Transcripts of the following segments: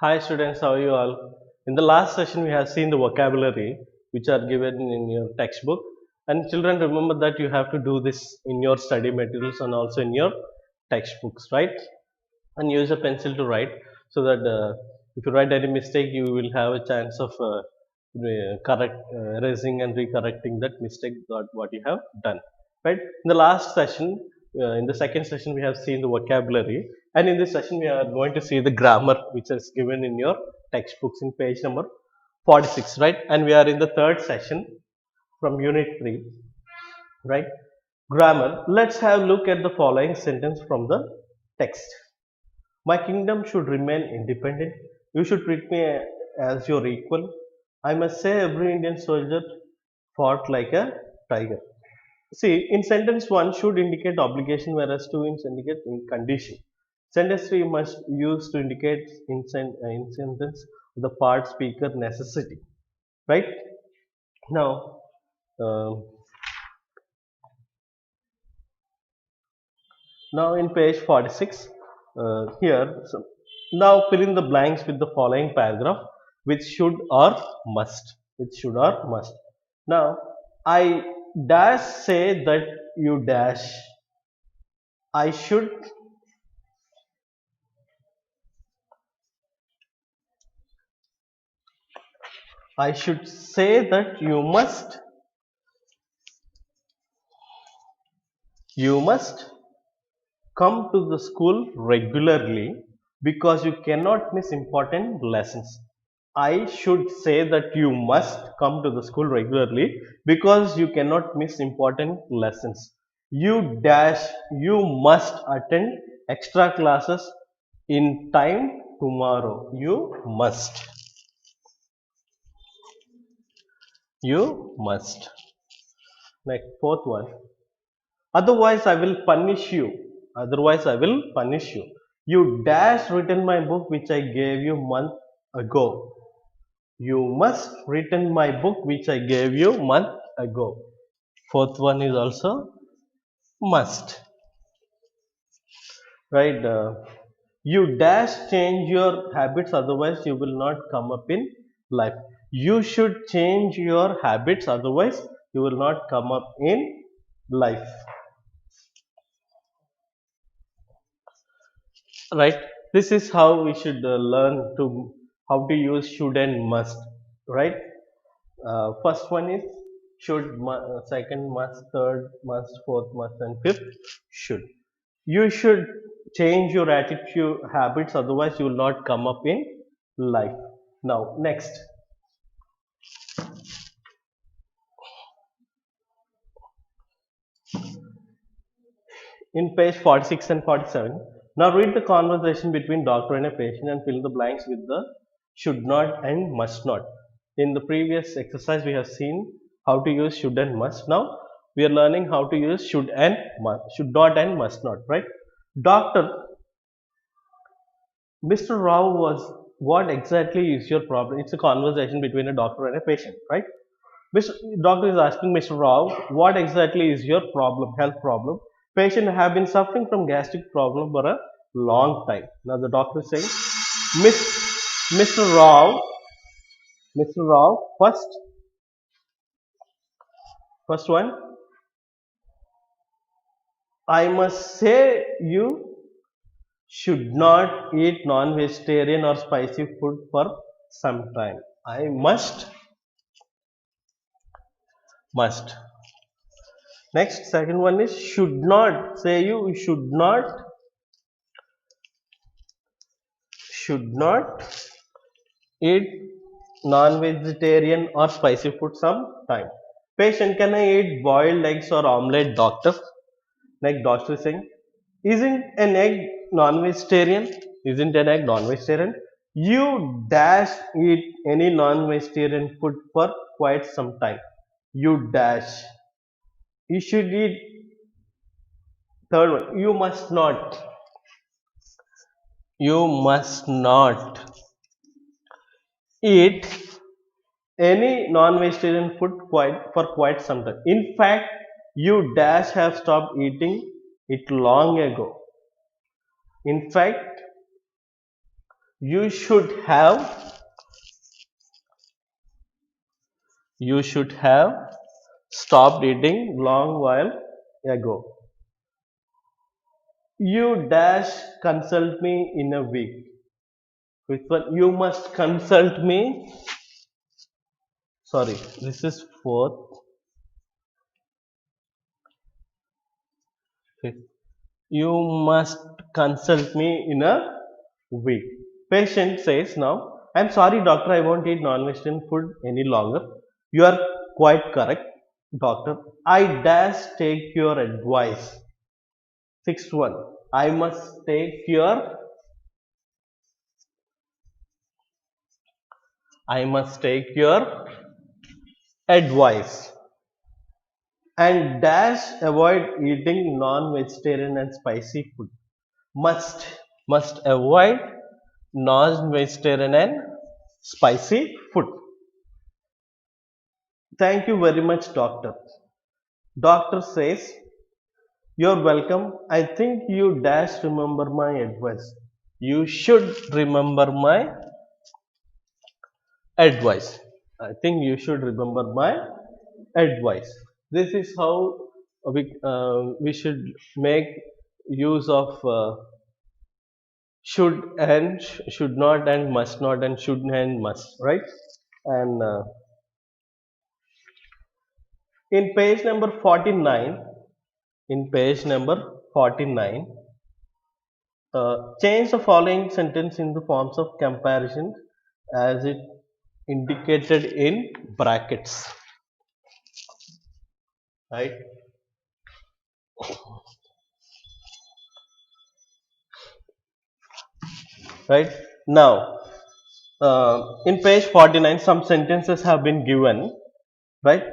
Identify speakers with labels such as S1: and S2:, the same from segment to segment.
S1: Hi students, how are you all? In the last session, we have seen the vocabulary which are given in your textbook. And children, remember that you have to do this in your study materials and also in your textbooks, right? And use a pencil to write so that if you write any mistake, you will have a chance of erasing and recorrecting that mistake that what you have done, right? In the last session, in the second session, we have seen the vocabulary, and in this session, we are going to see the grammar which is given in your textbooks in page number 46, right? And we are in the third session from unit 3, right? Grammar. Let's have a look at the following sentence from the text. My kingdom should remain independent. You should treat me as your equal. I must say every Indian soldier fought like a tiger. See, in sentence 1 should indicate obligation, whereas 2 is indicate in condition. Sentence 3 must use to indicate in sentence the part speaker necessity. Right? Now, um, now in page 46, here, now fill in the blanks with the following paragraph, which should or must. Which should or must. Now, I dash say that you dash. I should say that you must come to the school regularly because you cannot miss important lessons. I should say that you must come to the school regularly because you cannot miss important lessons. You must attend extra classes in time tomorrow. You must. Like fourth one. Otherwise, I will punish you. Otherwise, I will punish you. You dash written my book which I gave you month ago. You must return my book which I gave you month ago. Fourth one is also must. Right? You dash change your habits, otherwise you will not come up in life. You should change your habits, otherwise you will not come up in life. Right? This is how we should learn to how to use should and must. Right? First one is should, second must, third must, fourth must, and fifth should. You should change your attitude habits, otherwise you will not come up in life. Now next, in page 46 and 47, now read the conversation between doctor and a patient and fill the blanks with the should not and must not. In the previous exercise we have seen how to use should and must. Now we are learning how to use should and must, should not and must not, right? Doctor, Mr. Rao was, what exactly is your problem? It's a conversation between a doctor and a patient, right? Mr. Doctor is asking Mr. Rao, what exactly is your problem, health problem? Patient have been suffering from gastric problem for a long time. Now the doctor is saying, Mr. Rao, Mr. Rao, first one, I must say you should not eat non-vegetarian or spicy food for some time. I must. Next, second one is should not. Say you should not eat non-vegetarian or spicy food sometime. Patient, can I eat boiled eggs or omelette, doctor? Like doctor is saying, isn't an egg non-vegetarian? Isn't an egg non-vegetarian? You dash eat any non-vegetarian food for quite some time. You dash. You should eat. Third one, you must not. You must not eat any non-vegetarian food for quite some time. In fact, you dash have stopped eating it long ago. In fact, You should have you should have stopped eating long while ago. You dash consult me in a week. Which one? You must consult me. Sorry, this is fourth. Fifth. You must consult me in a week. Patient says now, I'm sorry, doctor, I won't eat non-vegetarian food any longer. You are quite correct, doctor. I dash take your advice. Sixth one, I must take your I must take your advice. And dash avoid eating non-vegetarian and spicy food. Must avoid non-vegetarian and spicy food. Thank you very much, doctor. Doctor says, you're welcome. I think you dash remember my advice. You should remember my advice. I think you should remember my advice. This is how we should make use of should and should not and must not and should and must, right? And in page number 49, in page number 49, change the following sentence into forms of comparison as it indicated in brackets, right? Right now, in page 49, some sentences have been given, right?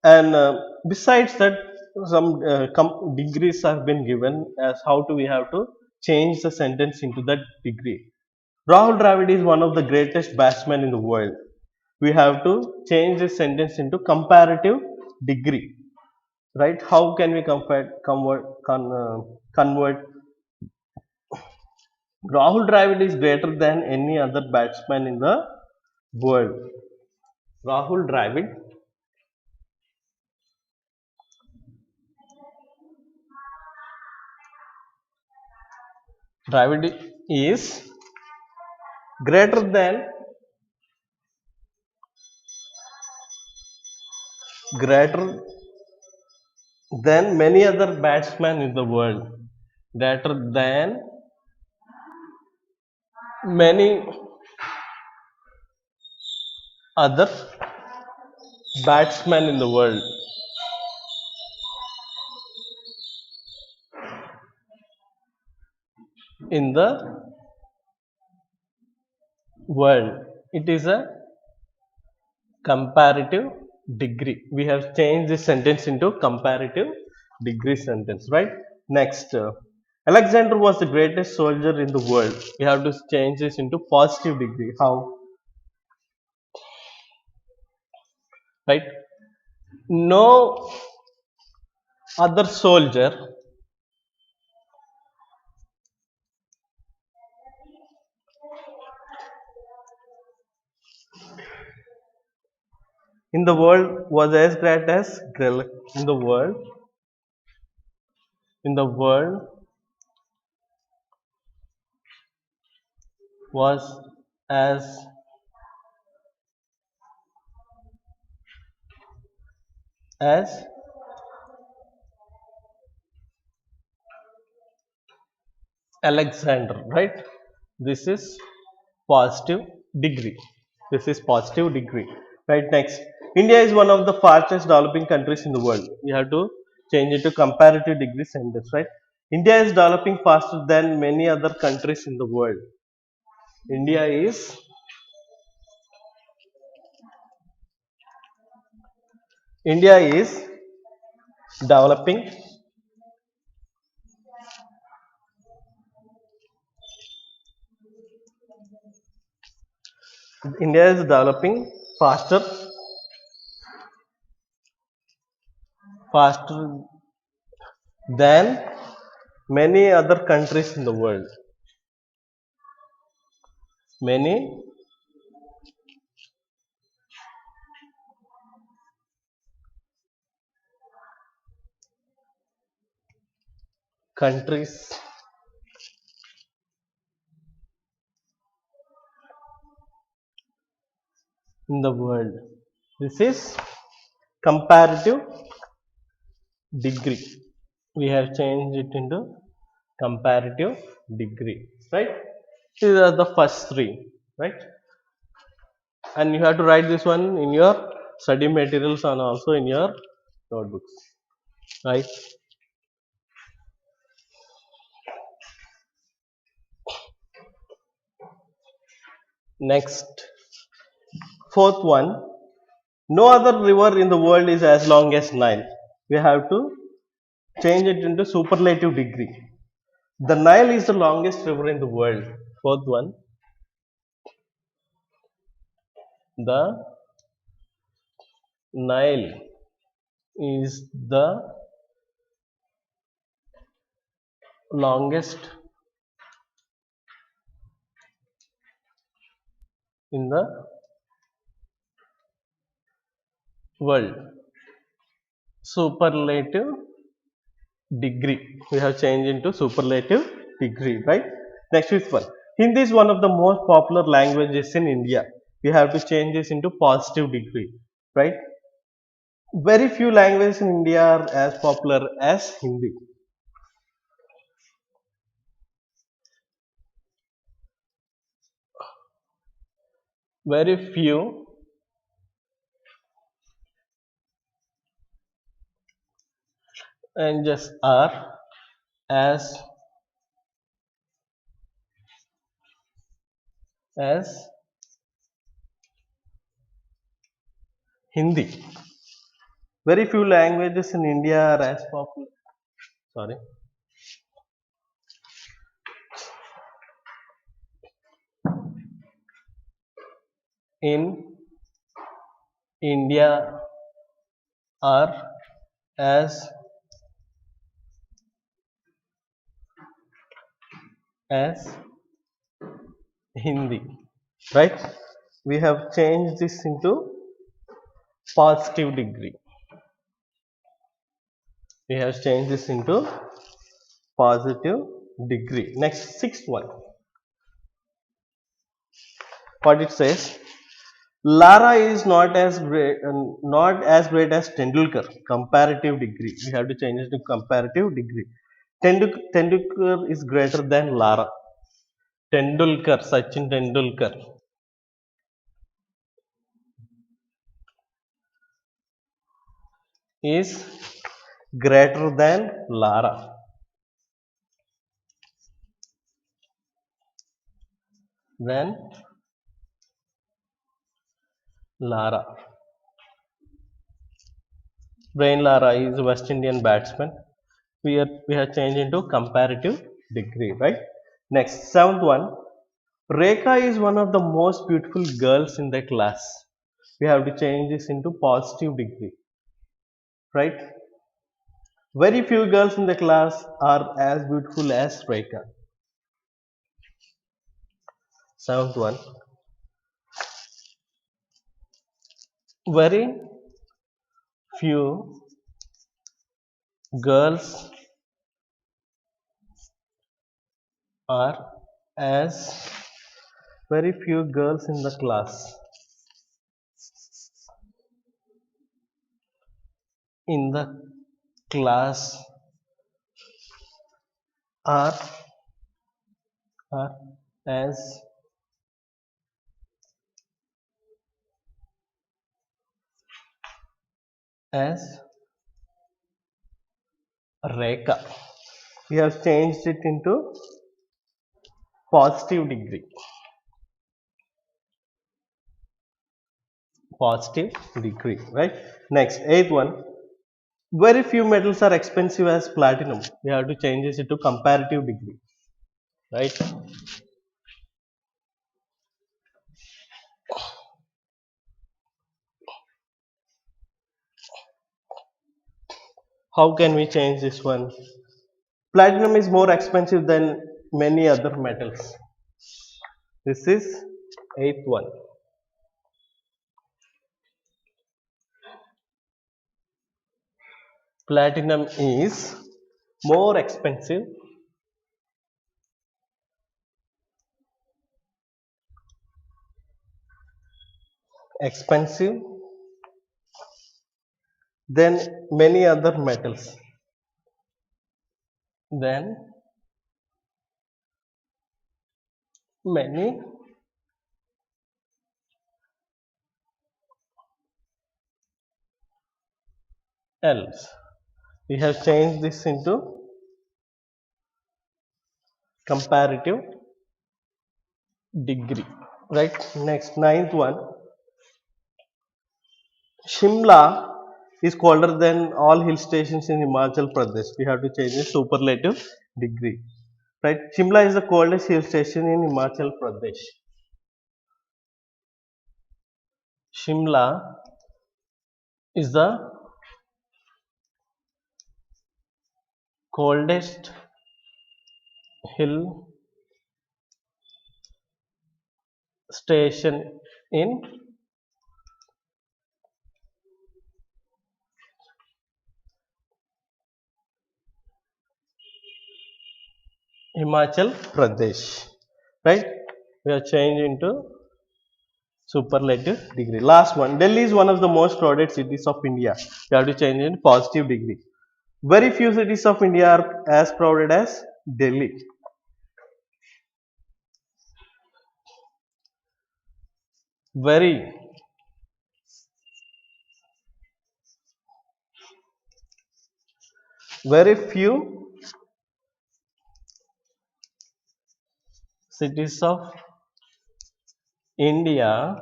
S1: And besides that, some degrees have been given as how to we have to change the sentence into that degree. Rahul Dravid is one of the greatest batsmen in the world. We have to change this sentence into comparative degree, right? How can we convert Rahul Dravid is greater than any other batsman in the world. Rahul Dravid is greater greater than many other batsmen in the world. Greater than many other batsmen in the world. In the world, it is a comparative degree. We have changed this sentence into comparative degree sentence, right? Next, Alexander was the greatest soldier in the world. We have to change this into positive degree. How? Right? No other soldier in the world was as great as Grill. In the world was as as Alexander, right? This is positive degree. This is positive degree. Right, next. India is one of the fastest developing countries in the world. We have to change it to comparative degree sentence, right? India is developing faster than many other countries in the world. India is India is developing India is developing faster than many other countries in the world. many countries in the world. This is comparative degree. We have changed it into comparative degree, right? These are the first three, right? And you have to write this one in your study materials and also in your notebooks, right? Next, fourth one, no other river in the world is as long as Nile. We have to change it into superlative degree. The Nile is the longest river in the world. Fourth one, the Nile is the longest in the world. Superlative degree. We have changed into superlative degree, right? Next is one. Hindi is one of the most popular languages in India. We have to change this into positive degree, right? Very few languages in India are as popular as Hindi. Very few languages are as as Hindi. Very few languages in India are as popular. Sorry. In India are as as Hindi, right? We have changed this into positive degree. We have changed this into positive degree. Next, sixth one. What it says, Lara is not as great as Tendulkar. Comparative degree. We have to change it to comparative degree. Tendulkar is greater than Lara. Tendulkar, Sachin Tendulkar is greater than Lara. Than Lara. Brian Lara is a West Indian batsman. We have changed into comparative degree, right? Next, seventh one. Rekha is one of the most beautiful girls in the class. We have to change this into positive degree, right? Very few girls in the class are as beautiful as Rekha. Seventh one. Very few girls are as very few girls in the in the class are are as Rekha. We have changed it into positive degree. Positive degree, right? Next, eighth one. Very few metals are expensive as platinum. We have to change this into comparative degree, right? How can we change this one? Platinum is more expensive than many other metals. This is eighth one. Platinum is more expensive, expensive than many other metals. Than many else. We have changed this into comparative degree. Right. Next, ninth one. Shimla is colder than all hill stations in Himachal Pradesh. We have to change the superlative degree. Right. Shimla is the coldest hill station in Himachal Pradesh. Shimla is the coldest hill station in Himachal Pradesh. Right? We have changed into superlative degree. Last one. Delhi is one of the most crowded cities of India. We have to change in positive degree. Very few cities of India are as crowded as Delhi. Very few cities of India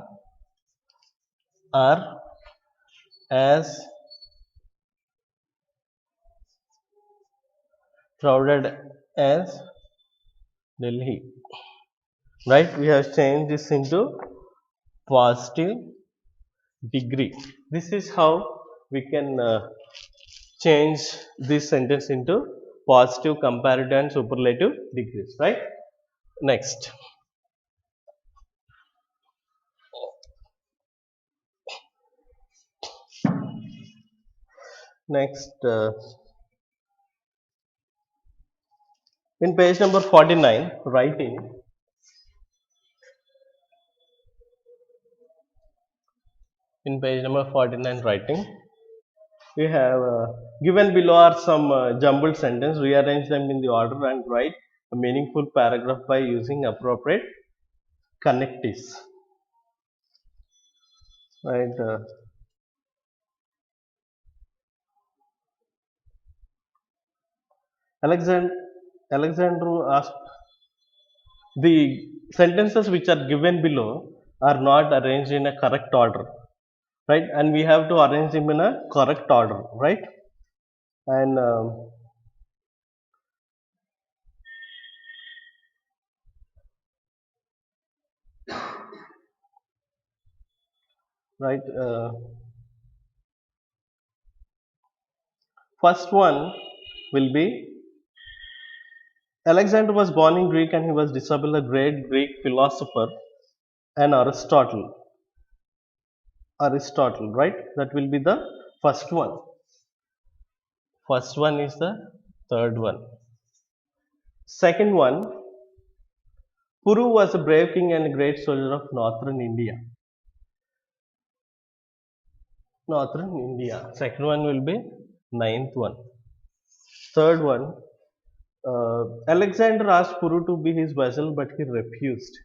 S1: are as crowded as Delhi. Right? We have changed this into positive degree. This is how we can change this sentence into positive, comparative, and superlative degrees. Right? Next. Next. In page number 49, writing. In page number 49, writing. We have given below are some jumbled sentences. Rearrange them in the order and write a meaningful paragraph by using appropriate connectives. Right. Alexandru asked, the sentences which are given below are not arranged in a correct order, right? And we have to arrange them in a correct order, right? And right, first one will be Alexander was born in Greek and he was disciple of a great Greek philosopher and Aristotle. Aristotle, right? That will be the first one. First one is the third one. Second one, Puru was a brave king and a great soldier of northern India. Northern India. Second one will be ninth one. Third one, Alexander asked Puru to be his vassal, but he refused.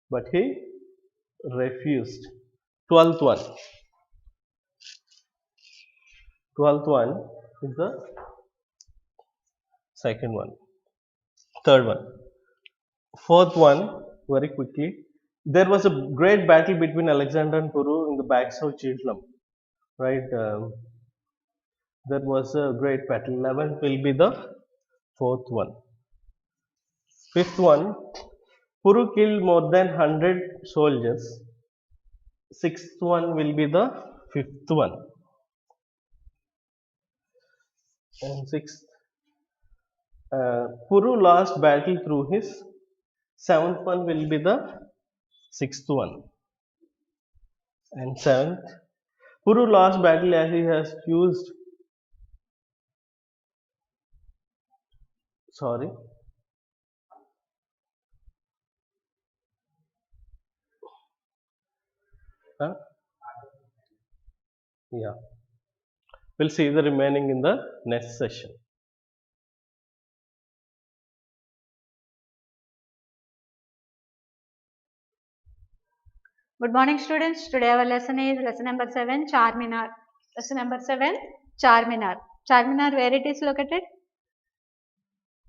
S1: But he refused. 12th one. 12th one is the second one. Third one. Fourth one, very quickly. There was a great battle between Alexander and Puru in the banks of Chitlam. Right? There was a great battle. 11th will be the fourth one. Fifth one, Puru killed more than 100 soldiers. Sixth one will be the fifth one. And sixth, Puru lost battle through his Seventh one will be the sixth one. And seventh, Puru lost battle as he has used. Sorry. Huh? Yeah. We'll see the remaining in the next session.
S2: Good morning, students. Today our lesson is lesson number 7, Charminar. Lesson number 7, Charminar. Charminar, where it is located?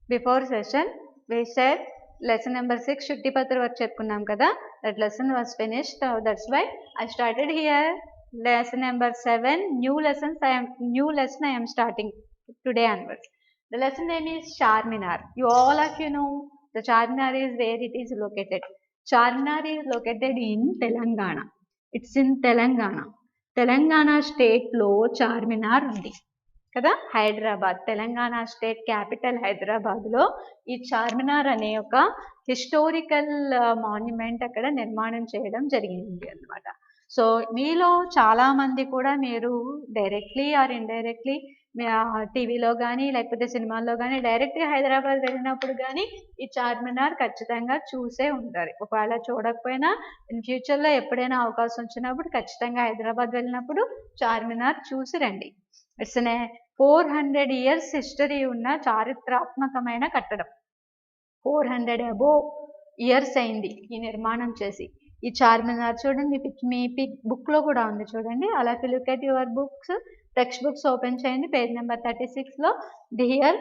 S2: Before session, we said lesson number 6, Shuttipatra work chepkunnam kada. That lesson was finished. That's why I started here. Lesson number 7, new lesson I am starting today onwards. The lesson name is Charminar. You all of you know the Charminar is where it is located. Charminar is located in Telangana. It's in Telangana. Telangana state lo Charminar undi. కదా Hyderabad Telangana state capital హైదరాబాద్లో ఈ చార్మినార్ అనే ఒక historical monument అక్కడ నిర్మాణం చేయడం జరిగింది అన్నమాట. సో మీలో చాలా మంది కూడా మీరు డైరెక్ట్లీ ఆర్ ఇండైరెక్ట్లీ టీవీలో కానీ లేకపోతే సినిమాల్లో కానీ డైరెక్ట్గా హైదరాబాద్ వెళ్ళినప్పుడు కానీ ఈ చార్మినార్ ఖచ్చితంగా చూసే ఉంటారు. ఒకవేళ చూడకపోయినా ఇన్ ఫ్యూచర్లో ఎప్పుడైనా అవకాశం వచ్చినప్పుడు ఖచ్చితంగా హైదరాబాద్ వెళ్ళినప్పుడు చార్మినార్ చూసి రండి. ఇట్స్ 400 years హిస్టరీ ఉన్న చారిత్రాత్మకమైన కట్టడం. 400 above years అయింది ఈ నిర్మాణం చేసి. ఈ చార్మినార్ చూడండి, మీ బుక్లో కూడా ఉంది చూడండి. అలా look at your books, text books ఓపెన్ చేయండి. పేజ్ నెంబర్ 36లో the here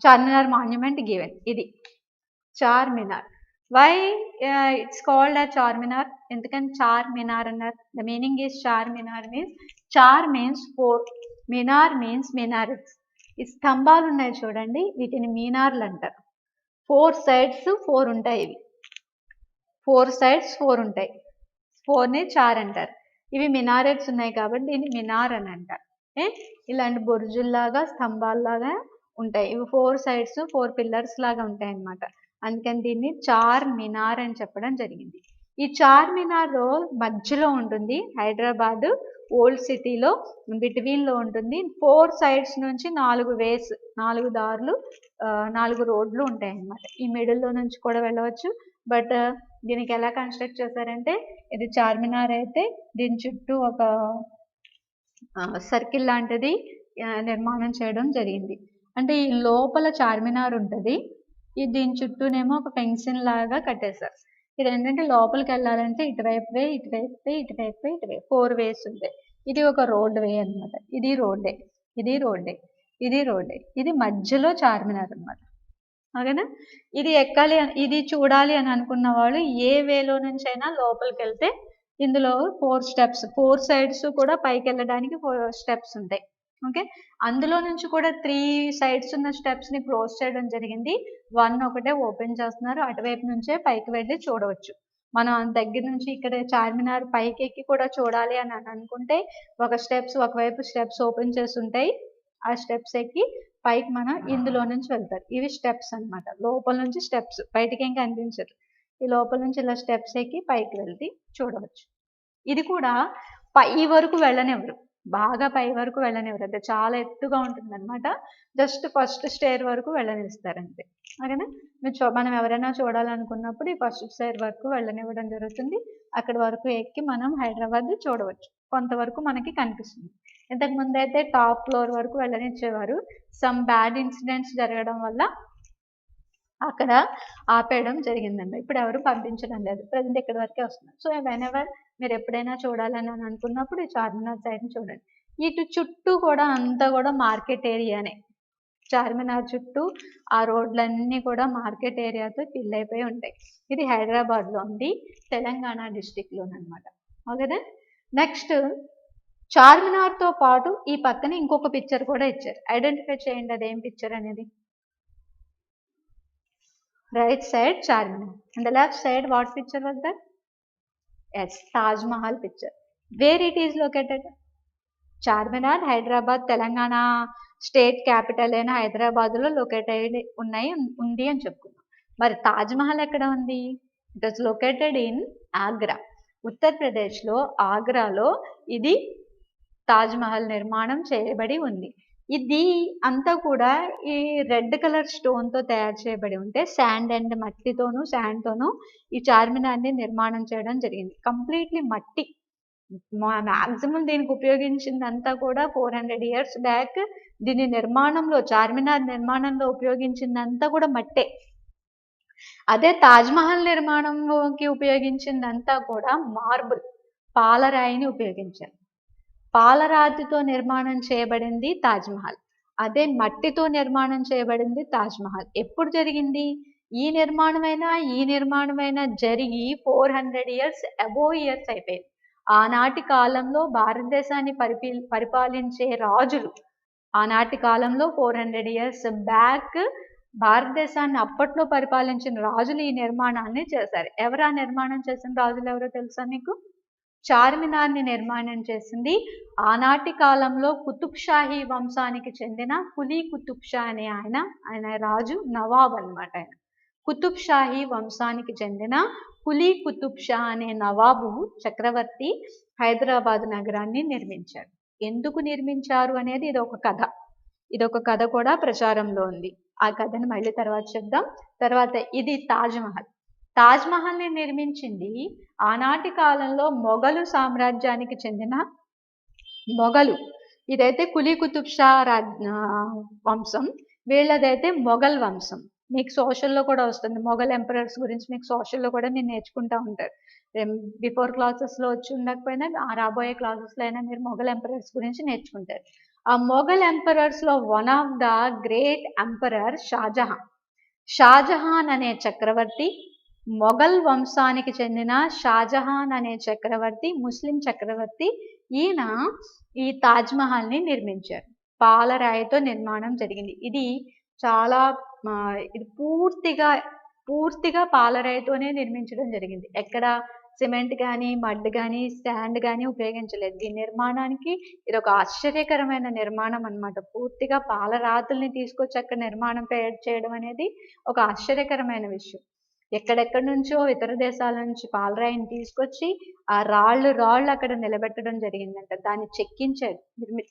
S2: Charminar monument given. ఇది Charminar. Why it's called a Charminar? ఎందుకని చార్మినార్ అన్నారు? The meaning is Charminar means, char means 4, minar means minarets. ఈ స్తంభాలు ఉన్నాయి చూడండి, వీటిని మీనార్లు అంటారు. 4 sides 4 ఉంటాయి. ఇవి 4 sides 4 ఉంటాయి. 4ని చార్ అంటారు. ఇవి మినారెట్స్ ఉన్నాయి కాబట్టి దీన్ని మినార్ అని అంటారు. ఇలాంటి బొర్జుల్లాగా స్తంభాల్లాగా ఉంటాయి. ఇవి 4 sides 4 pillars లాగా ఉంటాయి అన్నమాట. అందుకని దీన్ని చార్ మినార్ అని చెప్పడం జరిగింది. ఈ చార్ మినార్ మధ్యలో ఉంటుంది. హైదరాబాద్ ఓల్డ్ సిటీలో బిట్వీన్లో ఉంటుంది. 4 sides నుంచి 4 ways, 4 దారులు, 4 రోడ్లు ఉంటాయి అన్నమాట. ఈ మిడిల్లో నుంచి కూడా వెళ్ళవచ్చు. బట్ దీనికి ఎలా కన్స్ట్రక్ట్ చేశారంటే, ఇది చార్మినార్ అయితే దీని చుట్టూ ఒక సర్కిల్ లాంటిది నిర్మాణం చేయడం జరిగింది. అంటే ఈ లోపల చార్మినార్ ఉంటుంది, దీని చుట్టూనేమో ఒక ఫెన్సింగ్ లాగా కట్టేశారు. ఇది ఏంటంటే లోపలికి వెళ్ళాలంటే ఇటువైపు వే, ఇటువైపు వే, ఇటువైపు వే, ఇటువైపు 4 ways ఉంటాయి. ఇది ఒక రోడ్ వే అనమాట. ఇది రోడ్డే, ఇది రోడ్డే, ఇది రోడ్డే, ఇది మధ్యలో చార్మినార్ అనమాట. ఓకేనా? ఇది ఎక్కాలి, ఇది చూడాలి అని అనుకున్న వాళ్ళు ఏ వేలో నుంచి అయినా లోపలికి వెళ్తే ఇందులో 4 steps, 4 sides కూడా పైకి వెళ్ళడానికి 4 steps ఉంటాయి. ఓకే, అందులో నుంచి కూడా 3 sides ఉన్న స్టెప్స్ని క్లోజ్ చేయడం జరిగింది. 1 ఒకటే ఓపెన్ చేస్తున్నారు. అటువైపు నుంచే పైకి వెళ్ళి చూడవచ్చు. మనం దగ్గర నుంచి ఇక్కడ చార్మినార్ పైకి ఎక్కి కూడా చూడాలి అని అనుకుంటే ఒకవైపు స్టెప్స్ ఓపెన్ చేసి ఉంటాయి. ఆ స్టెప్స్ ఎక్కి పైకి మనం ఇందులో నుంచి వెళ్తారు. ఇవి స్టెప్స్ అన్నమాట. లోపల నుంచి స్టెప్స్, బయటికి ఏం కనిపించదు. ఈ లోపల నుంచి ఇలా స్టెప్స్ ఎక్కి పైకి వెళ్తే చూడవచ్చు. ఇది కూడా పై వరకు వెళ్ళనివ్వరు, బాగా పై వరకు వెళ్ళనివ్వరు. అంటే చాలా ఎత్తుగా ఉంటుంది అనమాట. జస్ట్ ఫస్ట్ స్టేర్ వరకు వెళ్ళనిస్తారు అంతే. ఓకేనా? మనం ఎవరైనా చూడాలనుకున్నప్పుడు ఈ ఫస్ట్ స్టేర్ వరకు వెళ్ళనివ్వడం జరుగుతుంది. అక్కడి వరకు ఎక్కి మనం హైదరాబాద్ చూడవచ్చు. కొంతవరకు మనకి కనిపిస్తుంది. ఇంతకు ముందు అయితే టాప్ ఫ్లోర్ వరకు వెళ్ళనిచ్చేవారు. సమ్ బ్యాడ్ ఇన్సిడెంట్స్ జరగడం వల్ల అక్కడ ఆపేయడం జరిగిందండి. ఇప్పుడు ఎవరు పంపించడం లేదు. ప్రజెంట్ ఇక్కడి వరకే వస్తున్నారు. సో వెనెవర్ మీరు ఎప్పుడైనా చూడాలని అనుకున్నప్పుడు ఈ చార్మినార్ సైడ్ని చూడండి. ఇటు చుట్టూ కూడా అంతా కూడా మార్కెట్ ఏరియానే. చార్మినార్ చుట్టూ ఆ రోడ్లన్నీ కూడా మార్కెట్ ఏరియాతో ఫిల్ అయిపోయి ఉంటాయి. ఇది హైదరాబాద్లో ఉంది, తెలంగాణ డిస్టిక్లోనమాట. ఓకేనా? నెక్స్ట్ చార్మినార్తో పాటు ఈ పక్కన ఇంకొక పిక్చర్ కూడా ఇచ్చారు. ఐడెంటిఫై చేయండి అదేం పిక్చర్ అనేది. Right side Charminar. On the left side, what picture was that? Yes, Taj Mahal picture. Where it is located? Charminar, Hyderabad, Telangana state capital అయిన హైదరాబాద్లో లొకేట్ అయ్యి ఉంది అని చెప్పుకున్నాం. మరి తాజ్మహల్ ఎక్కడ ఉంది? It was located in Agra. ఉత్తరప్రదేశ్లో ఆగ్రాలో ఇది తాజ్మహల్ నిర్మాణం చేయబడి ఉంది. ఇది అంతా కూడా ఈ రెడ్ కలర్ స్టోన్తో తయారు చేయబడి ఉంటే శాండ్ అండ్ మట్టితోనూ శాండ్తోనూ ఈ చార్మినార్ని నిర్మాణం చేయడం జరిగింది. కంప్లీట్లీ మట్టి. మ్యాక్సిమం దీనికి ఉపయోగించిందంతా కూడా 400 years బ్యాక్. దీని నిర్మాణంలో చార్మినార్ నిర్మాణంలో ఉపయోగించిందంతా కూడా మట్టే. అదే తాజ్మహల్ నిర్మాణంలోకి ఉపయోగించిందంతా కూడా మార్బుల్, పాలరాయిని ఉపయోగించారు. పాలరాతితో నిర్మాణం చేయబడింది తాజ్మహల్. అదే మట్టితో నిర్మాణం చేయబడింది తాజ్మహల్. ఎప్పుడు జరిగింది? ఈ నిర్మాణమైనా జరిగి 400 years అబోవ్ ఇయర్స్ అయిపోయింది. ఆనాటి కాలంలో భారతదేశాన్ని పరిపాలించే రాజులు ఆనాటి కాలంలో 400 years బ్యాక్ భారతదేశాన్ని అప్పట్లో పరిపాలించిన రాజులు ఈ నిర్మాణాన్ని చేశారు. ఎవరు ఆ నిర్మాణం చేసిన రాజులు ఎవరో తెలుసా మీకు? చార్మినార్ని నిర్మాణం చేసింది ఆనాటి కాలంలో కుతుబ్ షాహీ వంశానికి చెందిన కులీ కుతుబ్ షా అనే ఆయన రాజు, నవాబ్ అన్నమాట. ఆయన కుతుబ్ షాహీ వంశానికి చెందిన కులీ కుతుబ్ షా అనే నవాబు చక్రవర్తి హైదరాబాద్ నగరాన్ని నిర్మించాడు. ఎందుకు నిర్మించారు అనేది ఇదొక కథ కూడా ప్రచారంలో ఉంది. ఆ కథను మళ్ళీ తర్వాత చెప్దాం. తర్వాత ఇది తాజ్మహల్. తాజ్మహల్ని నిర్మించింది ఆనాటి కాలంలో మొఘలు సామ్రాజ్యానికి చెందిన మొఘలు. ఇదైతే కులీ కుతుబ్ షా వంశం, వీళ్ళదైతే మొఘల్ వంశం. మీకు సోషల్లో కూడా వస్తుంది, మొఘల్ ఎంపరర్స్ గురించి మీకు సోషల్లో కూడా మీరు నేర్చుకుంటూ ఉంటారు. బిఫోర్ క్లాసెస్లో వచ్చి ఉండకపోయినా రాబోయే క్లాసెస్లో అయినా మీరు మొఘల్ ఎంపరర్స్ గురించి నేర్చుకుంటారు. ఆ మొఘల్ ఎంపరర్స్లో one of the great emperor Shahjahan. Shahjahan అనే చక్రవర్తి, మొఘల్ వంశానికి చెందిన షాజహాన్ అనే చక్రవర్తి, ముస్లిం చక్రవర్తి, ఈయన ఈ తాజ్మహల్ని నిర్మించారు. పాలరాయితో నిర్మాణం జరిగింది. ఇది పూర్తిగా పాలరాయితోనే నిర్మించడం జరిగింది. ఎక్కడ సిమెంట్ కానీ మడ్ కానీ శాండ్ కానీ ఉపయోగించలేదు. ఈ నిర్మాణానికి ఇది ఒక ఆశ్చర్యకరమైన నిర్మాణం అన్నమాట. పూర్తిగా పాలరాతుల్ని తీసుకొచ్చి అక్కడ నిర్మాణం చేయడం అనేది ఒక ఆశ్చర్యకరమైన విషయం. ఎక్కడెక్కడి నుంచో ఇతర దేశాల నుంచి పాలరాయిని తీసుకొచ్చి ఆ రాళ్ళు అక్కడ నిలబెట్టడం జరిగిందంట. దాన్ని చెక్కించాడు.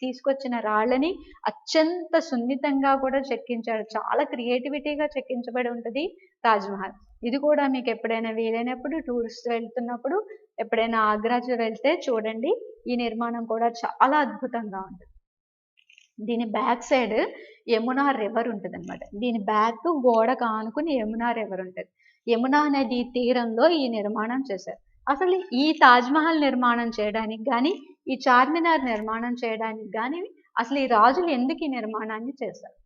S2: తీసుకొచ్చిన రాళ్ళని అత్యంత సున్నితంగా కూడా చెక్కించాడు. చాలా క్రియేటివిటీగా చెక్కించబడి ఉంటుంది తాజ్మహల్. ఇది కూడా మీకు ఎప్పుడైనా వీలైనప్పుడు టూరిస్ట్ వెళ్తున్నప్పుడు ఎప్పుడైనా ఆగ్రా వెళ్తే చూడండి. ఈ నిర్మాణం కూడా చాలా అద్భుతంగా ఉంటుంది. దీని బ్యాక్ సైడ్ యమునా రివర్ ఉంటుంది అనమాట. దీని బ్యాక్ గోడ కానుకుని యమునా రివర్ ఉంటుంది. యమునా నది తీరంలో ఈ నిర్మాణం చేశారు. అసలు ఈ తాజ్మహల్ నిర్మాణం చేయడానికి కానీ ఈ చార్మినార్ నిర్మాణం చేయడానికి కానీ అసలు ఈ రాజులు ఎందుకు ఈ నిర్మాణాన్ని చేశారు?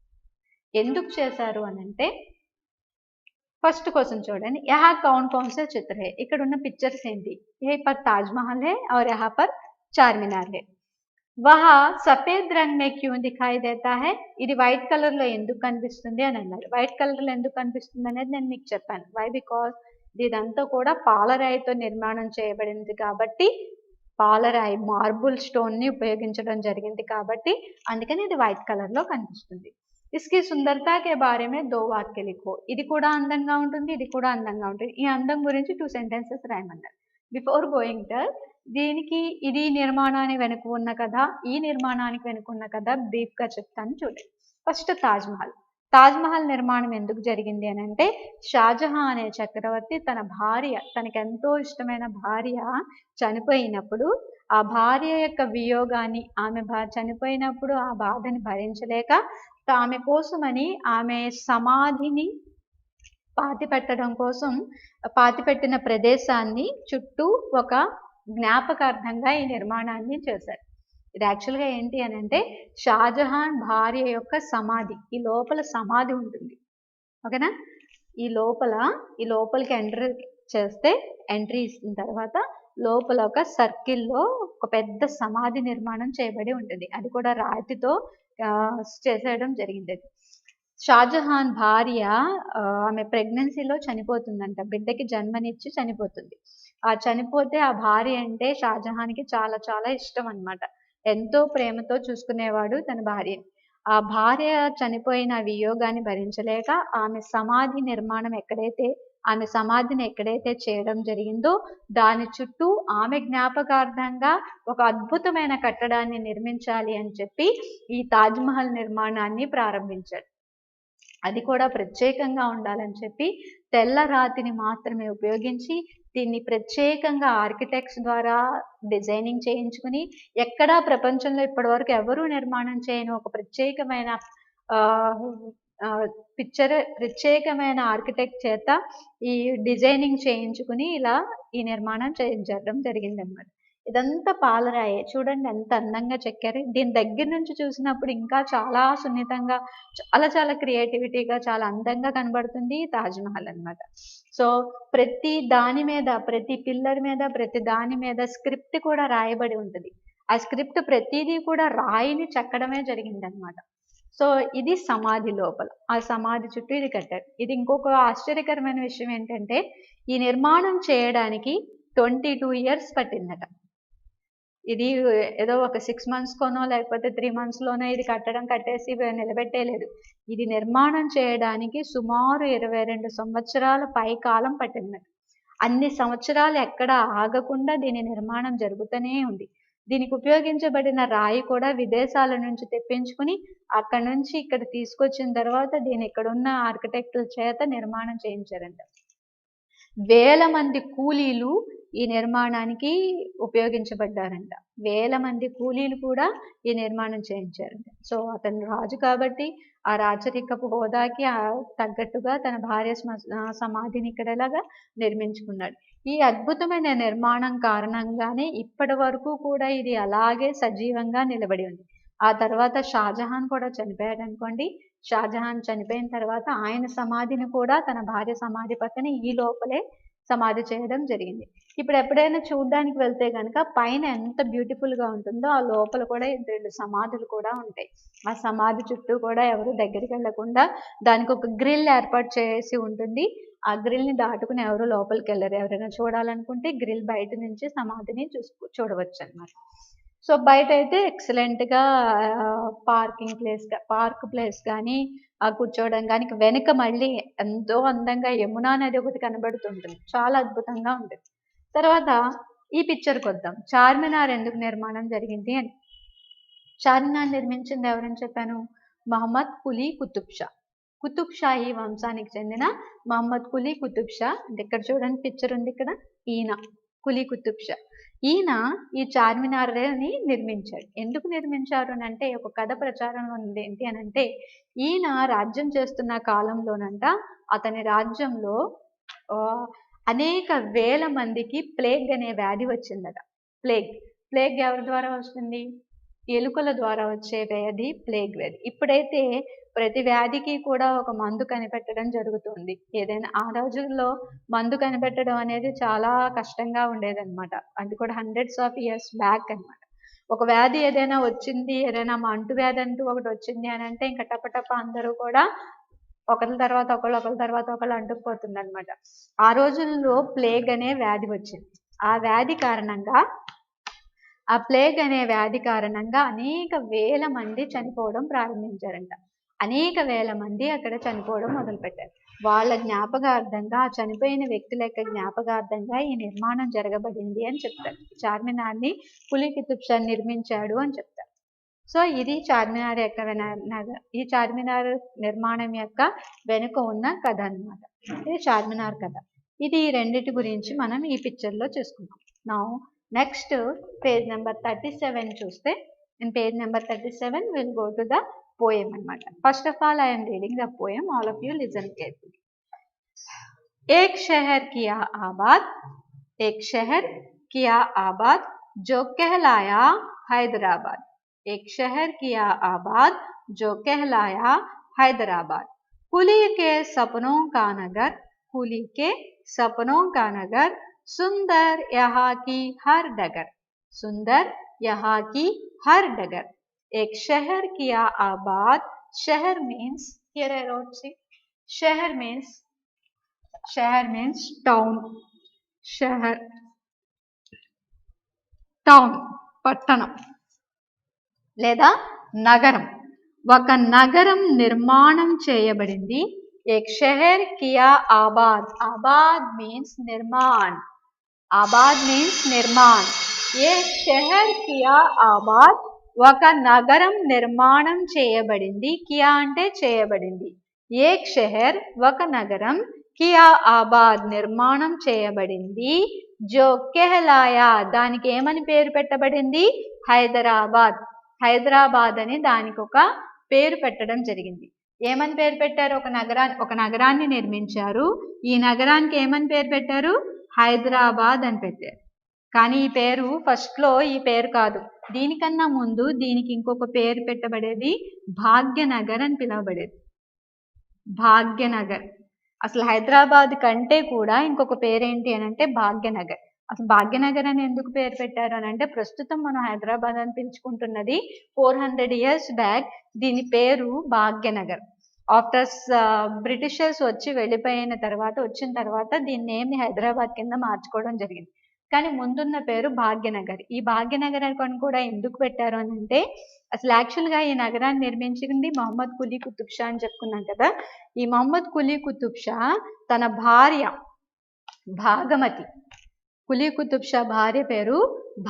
S2: ఎందుకు చేశారు అని అంటే, ఫస్ట్ క్వశ్చన్ చూడండి. యహా కౌన్ సే చిత్ర హై? ఇక్కడ ఉన్న పిక్చర్స్ ఏంటి? ఏ పర్ తాజ్మహల్ హై और यहाँ पर చార్మినార్ హై. వహా సఫేద్ రంగ్ మే క్యూ దిఖాయి దేతా హై? ఇది వైట్ కలర్ లో ఎందుకు కనిపిస్తుంది అని అన్నారు. వైట్ కలర్ లో ఎందుకు కనిపిస్తుంది అనేది నేను మీకు చెప్పాను. వై? బికాస్ ఇదంతా కూడా పాలరాయితో నిర్మాణం చేయబడింది కాబట్టి, పాలరాయి మార్బుల్ స్టోన్ ని ఉపయోగించడం జరిగింది కాబట్టి అందుకని ఇది వైట్ కలర్ లో కనిపిస్తుంది. ఇస్కి సుందరతా కే బారే మే 2 వాక్య లిఖో. ఇది కూడా అందంగా ఉంటుంది, ఇది కూడా అందంగా ఉంటుంది. ఈ అందం గురించి 2 sentences రాయమన్నారు. బిఫోర్ గోయింగ్ టు దీనికి ఇది నిర్మాణాన్ని వెనుక ఉన్న కథ, ఈ నిర్మాణానికి వెనుక ఉన్న కథ బ్రీఫ్ గా చెప్తాను చూడండి. ఫస్ట్ తాజ్మహల్ నిర్మాణం ఎందుకు జరిగింది అని అంటే, షాజహాన్ అనే చక్రవర్తి తన భార్య, తనకెంతో ఇష్టమైన భార్య చనిపోయినప్పుడు ఆ భార్య యొక్క వియోగాన్ని, ఆమె చనిపోయినప్పుడు ఆ బాధని భరించలేక ఆమె కోసమని ఆమె సమాధిని పాతిపెట్టడం కోసం పాతిపెట్టిన ప్రదేశాన్ని చుట్టూ ఒక జ్ఞాపకార్థంగా ఈ నిర్మాణాన్ని చేశారు. ఇది యాక్చువల్గా ఏంటి అని అంటే, షాజహాన్ భార్య యొక్క సమాధి. ఈ లోపల సమాధి ఉంటుంది, ఓకేనా? ఈ లోపలికి ఎంట్రీ ఇచ్చిన తర్వాత లోపల ఒక సర్కిల్లో ఒక పెద్ద సమాధి నిర్మాణం చేయబడి ఉంటుంది. అది కూడా రాతితో చేసేయడం జరిగింది. షాజహాన్ భార్య ఆమె ప్రెగ్నెన్సీలో చనిపోతుందంట. బిడ్డకి జన్మనిచ్చి చనిపోతుంది. ఆ చనిపోతే ఆ భార్య అంటే షాజహాన్కి చాలా చాలా ఇష్టం అన్నమాట. ఎంతో ప్రేమతో చూసుకునేవాడు తన భార్యని. ఆ భార్య చనిపోయిన వియోగాన్ని భరించలేక ఆమె సమాధి నిర్మాణం ఆమె సమాధిని ఎక్కడైతే చేయడం జరిగిందో దాని చుట్టూ ఆమె జ్ఞాపకార్థంగా ఒక అద్భుతమైన కట్టడాన్ని నిర్మించాలి అని చెప్పి ఈ తాజ్మహల్ నిర్మాణాన్ని ప్రారంభించాడు. అది కూడా ప్రత్యేకంగా ఉండాలని చెప్పి తెల్ల రాతిని మాత్రమే ఉపయోగించి దీన్ని ప్రత్యేకంగా ఆర్కిటెక్ట్స్ ద్వారా డిజైనింగ్ చేయించుకుని ఎక్కడా ప్రపంచంలో ఇప్పటివరకు ఎవరూ నిర్మాణం చేయని ఒక ప్రత్యేకమైన ప్రత్యేకమైన ఆర్కిటెక్ట్ చేత ఈ డిజైనింగ్ చేయించుకుని ఇలా ఈ నిర్మాణం చేయించడం జరిగిందన్నమాట. ఇదంతా పాలరాయే. చూడండి ఎంత అందంగా చెక్కారు. దీని దగ్గర నుంచి చూసినప్పుడు ఇంకా చాలా సున్నితంగా, చాలా క్రియేటివిటీగా, చాలా అందంగా కనబడుతుంది తాజ్మహల్ అన్నమాట. సో ప్రతి దాని మీద, ప్రతి పిల్లర్ మీద, ప్రతి దాని మీద స్క్రిప్ట్ కూడా రాయబడి ఉంటుంది. ఆ స్క్రిప్ట్ ప్రతిదీ కూడా రాయిని చెక్కడమే జరిగిందనమాట. సో ఇది సమాధి లోపల, ఆ సమాధి చుట్టూ ఇది కట్టారు. ఇది ఇంకొక ఆశ్చర్యకరమైన విషయం ఏంటంటే ఈ నిర్మాణం చేయడానికి 22 years పట్టిందట. ఇది ఏదో ఒక 6 months కోనో లేకపోతే 3 months లోనో ఇది కట్టేసి నిలబెట్టేయలేదు. ఇది నిర్మాణం చేయడానికి సుమారు 22 సంవత్సరాల పై కాలం పట్టిందట. అన్ని సంవత్సరాలు ఎక్కడ ఆగకుండా దీని నిర్మాణం జరుగుతూనే ఉంది. దీనికి ఉపయోగించబడిన రాయి కూడా విదేశాల నుంచి తెప్పించుకుని అక్కడ నుంచి ఇక్కడ తీసుకొచ్చిన తర్వాత దీని ఇక్కడున్న ఆర్కిటెక్టుల చేత నిర్మాణం చేయించారంట. వేల మంది కూలీలు ఈ నిర్మాణానికి ఉపయోగించబడ్డారంట. వేల మంది కూలీలు కూడా ఈ నిర్మాణం చేయించారంట. సో అతను రాజు కాబట్టి ఆ రాచరికపు హోదాకి తగ్గట్టుగా తన భార్య సమాధిని ఇక్కడలాగా నిర్మించుకున్నాడు. ఈ అద్భుతమైన నిర్మాణం కారణంగానే ఇప్పటి వరకు కూడా ఇది అలాగే సజీవంగా నిలబడి ఉంది. ఆ తర్వాత షాజహాన్ కూడా చనిపోయాడు అనుకోండి. షాజహాన్ చనిపోయిన తర్వాత ఆయన సమాధిని కూడా తన భార్య సమాధి పక్కన ఈ లోపలే సమాధి చేయడం జరిగింది. ఇప్పుడు ఎప్పుడైనా చూడడానికి వెళ్తే కనుక పైన ఎంత బ్యూటిఫుల్ గా ఉంటుందో ఆ లోపల కూడా 2 సమాధులు కూడా ఉంటాయి. ఆ సమాధి చుట్టూ కూడా ఎవరు దగ్గరికి వెళ్లకుండా దానికి ఒక గ్రిల్ ఏర్పాటు చేసి ఉంటుంది. ఆ గ్రిల్ ని దాటుకుని ఎవరు లోపలికి వెళ్ళరు. ఎవరైనా చూడాలనుకుంటే గ్రిల్ బయట నుంచి సమాధిని చూడవచ్చు అన్నమాట. సో బయట అయితే ఎక్సలెంట్ గా పార్క్ ప్లేస్ కానీ కూర్చోవడం కానీ, వెనుక మళ్ళీ ఎంతో అందంగా యమునా నది ఒకటి కనబడుతుంటుంది. చాలా అద్భుతంగా ఉంటుంది. తర్వాత ఈ పిక్చర్కి వద్దాం. చార్మినార్ ఎందుకు నిర్మాణం జరిగింది అని. చార్మినార్ నిర్మించింది ఎవరని చెప్పాను? మహమ్మద్ కులీ కుతుబ్ షా. కుతుబ్ షాహీ వంశానికి చెందిన మహమ్మద్ కులీ కుతుబ్ షా. అంటే ఇక్కడ చూడండి పిక్చర్ ఉంది ఇక్కడ. ఈయన కులీ కుతుబ్ షా. ఈయన ఈ చార్మినార్ని నిర్మించాడు. ఎందుకు నిర్మించారు అని అంటే ఒక కథ ప్రచారం ఉంది. ఏంటి అని అంటే ఈయన రాజ్యం చేస్తున్న కాలంలోనంట అతని రాజ్యంలో అనేక వేల మందికి ప్లేగ్ అనే వ్యాధి వచ్చిందట. ప్లేగ్ ఎవరి ద్వారా వస్తుంది? ఎలుకల ద్వారా వచ్చే వ్యాధి ప్లేగ్ వ్యాధి. ఇప్పుడైతే ప్రతి వ్యాధికి కూడా ఒక మందు కనిపెట్టడం జరుగుతుంది. ఏదైనా ఆ రోజుల్లో మందు కనిపెట్టడం అనేది చాలా కష్టంగా ఉండేదన్నమాట. అది కూడా hundreds of years బ్యాక్ అన్నమాట. ఒక వ్యాధి ఏదైనా వచ్చింది, ఏదైనా అంటు వ్యాధి అంటూ ఒకటి వచ్చింది అని అంటే ఇంకా టపటప అందరూ కూడా ఒకరి తర్వాత ఒకళ్ళు అంటుకుపోతుంది అనమాట. ఆ రోజుల్లో ప్లేగ్ అనే వ్యాధి వచ్చింది. ఆ ప్లేగ్ అనే వ్యాధి కారణంగా అనేక వేల మంది చనిపోవడం ప్రారంభించారంట. అనేక వేల మంది అక్కడ చనిపోవడం మొదలుపెట్టారు. వాళ్ళ జ్ఞాపకార్థంగా, చనిపోయిన వ్యక్తుల యొక్క జ్ఞాపకార్థంగా ఈ నిర్మాణం జరగబడింది అని చెప్తారు. చార్మినార్ని కులీ కుతుబ్ షా నిర్మించాడు అని చెప్తారు. సో ఇది చార్మినార్ యొక్క ఈ చార్మినార్ నిర్మాణం యొక్క వెనుక ఉన్న కథ అన్నమాట. ఇది చార్మినార్ కథ. ఇది రెండిటి గురించి మనం ఈ పిక్చర్లో చూసుకున్నాం. నౌ నెక్స్ట్ పేజ్ నెంబర్ 37 చూస్తే, in page number 37 we'll go to the poem అన్నమాట. First of all I am reading the poem. All of you listen carefully. एक शहर किया आबाद जो कहलाया हैदराबाद. एक शहर किया आबाद जो कहलाया हैदराबाद. कुली के सपनों का नगर सुंदर यहाँ की हर डगर. एक शहर किया आबाद. शहर means, here I wrote, see, शहर means town. టౌన్ పట్టణం లేదా నగరం. ఒక నగరం నిర్మాణం చేయబడింది. एक शहर किया आबाद. आबाद means निर्माण. आबाद means निर्माण. एक शहर किया आबाद. ఒక నగరం నిర్మాణం చేయబడింది. కియా అంటే చేయబడింది. एक शहर ఒక నగరం కియా ఆబాద్ నిర్మాణం చేయబడింది. జో కెహలాయా దానికి ఏమని పేరు పెట్టబడింది? హైదరాబాద్. హైదరాబాద్ అని దానికి ఒక పేరు పెట్టడం జరిగింది. ఏమని పేరు పెట్టారు? ఒక నగరాన్ని నిర్మించారు. ఈ నగరానికి ఏమని పేరు పెట్టారు? హైదరాబాద్ అని పెట్టారు. కానీ ఈ పేరు ఫస్ట్ లో ఈ పేరు కాదు. దీనికన్నా ముందు దీనికి ఇంకొక పేరు పెట్టబడేది భాగ్యనగర్ అని పిలువబడేది. భాగ్యనగర్. అసలు హైదరాబాద్ కంటే కూడా ఇంకొక పేరేంటి అని అంటే భాగ్యనగర్. అసలు భాగ్యనగర్ అని ఎందుకు పేరు పెట్టారు అని అంటే ప్రస్తుతం మనం హైదరాబాద్ అని పిలుచుకుంటున్నది 400 years బ్యాక్ దీని పేరు భాగ్యనగర్. ఆఫ్టర్ బ్రిటిషర్స్ వచ్చి వెళ్ళిపోయిన తర్వాత వచ్చిన తర్వాత దీన్ని నేమ్ని హైదరాబాద్ కింద మార్చుకోవడం జరిగింది. కానీ ముందున్న పేరు భాగ్యనగర్. ఈ భాగ్యనగర్ అని కూడా ఎందుకు పెట్టారు అని అంటే అసలు యాక్చువల్గా ఈ నగరాన్ని నిర్మించింది మొహమ్మద్ కులీ కుతుబ్ షా అని చెప్పుకున్నాం కదా. ఈ మొహమ్మద్ కులీ కుతుబ్ షా తన భార్య భాగమతి, కులీ కుతుబ్ షా భార్య పేరు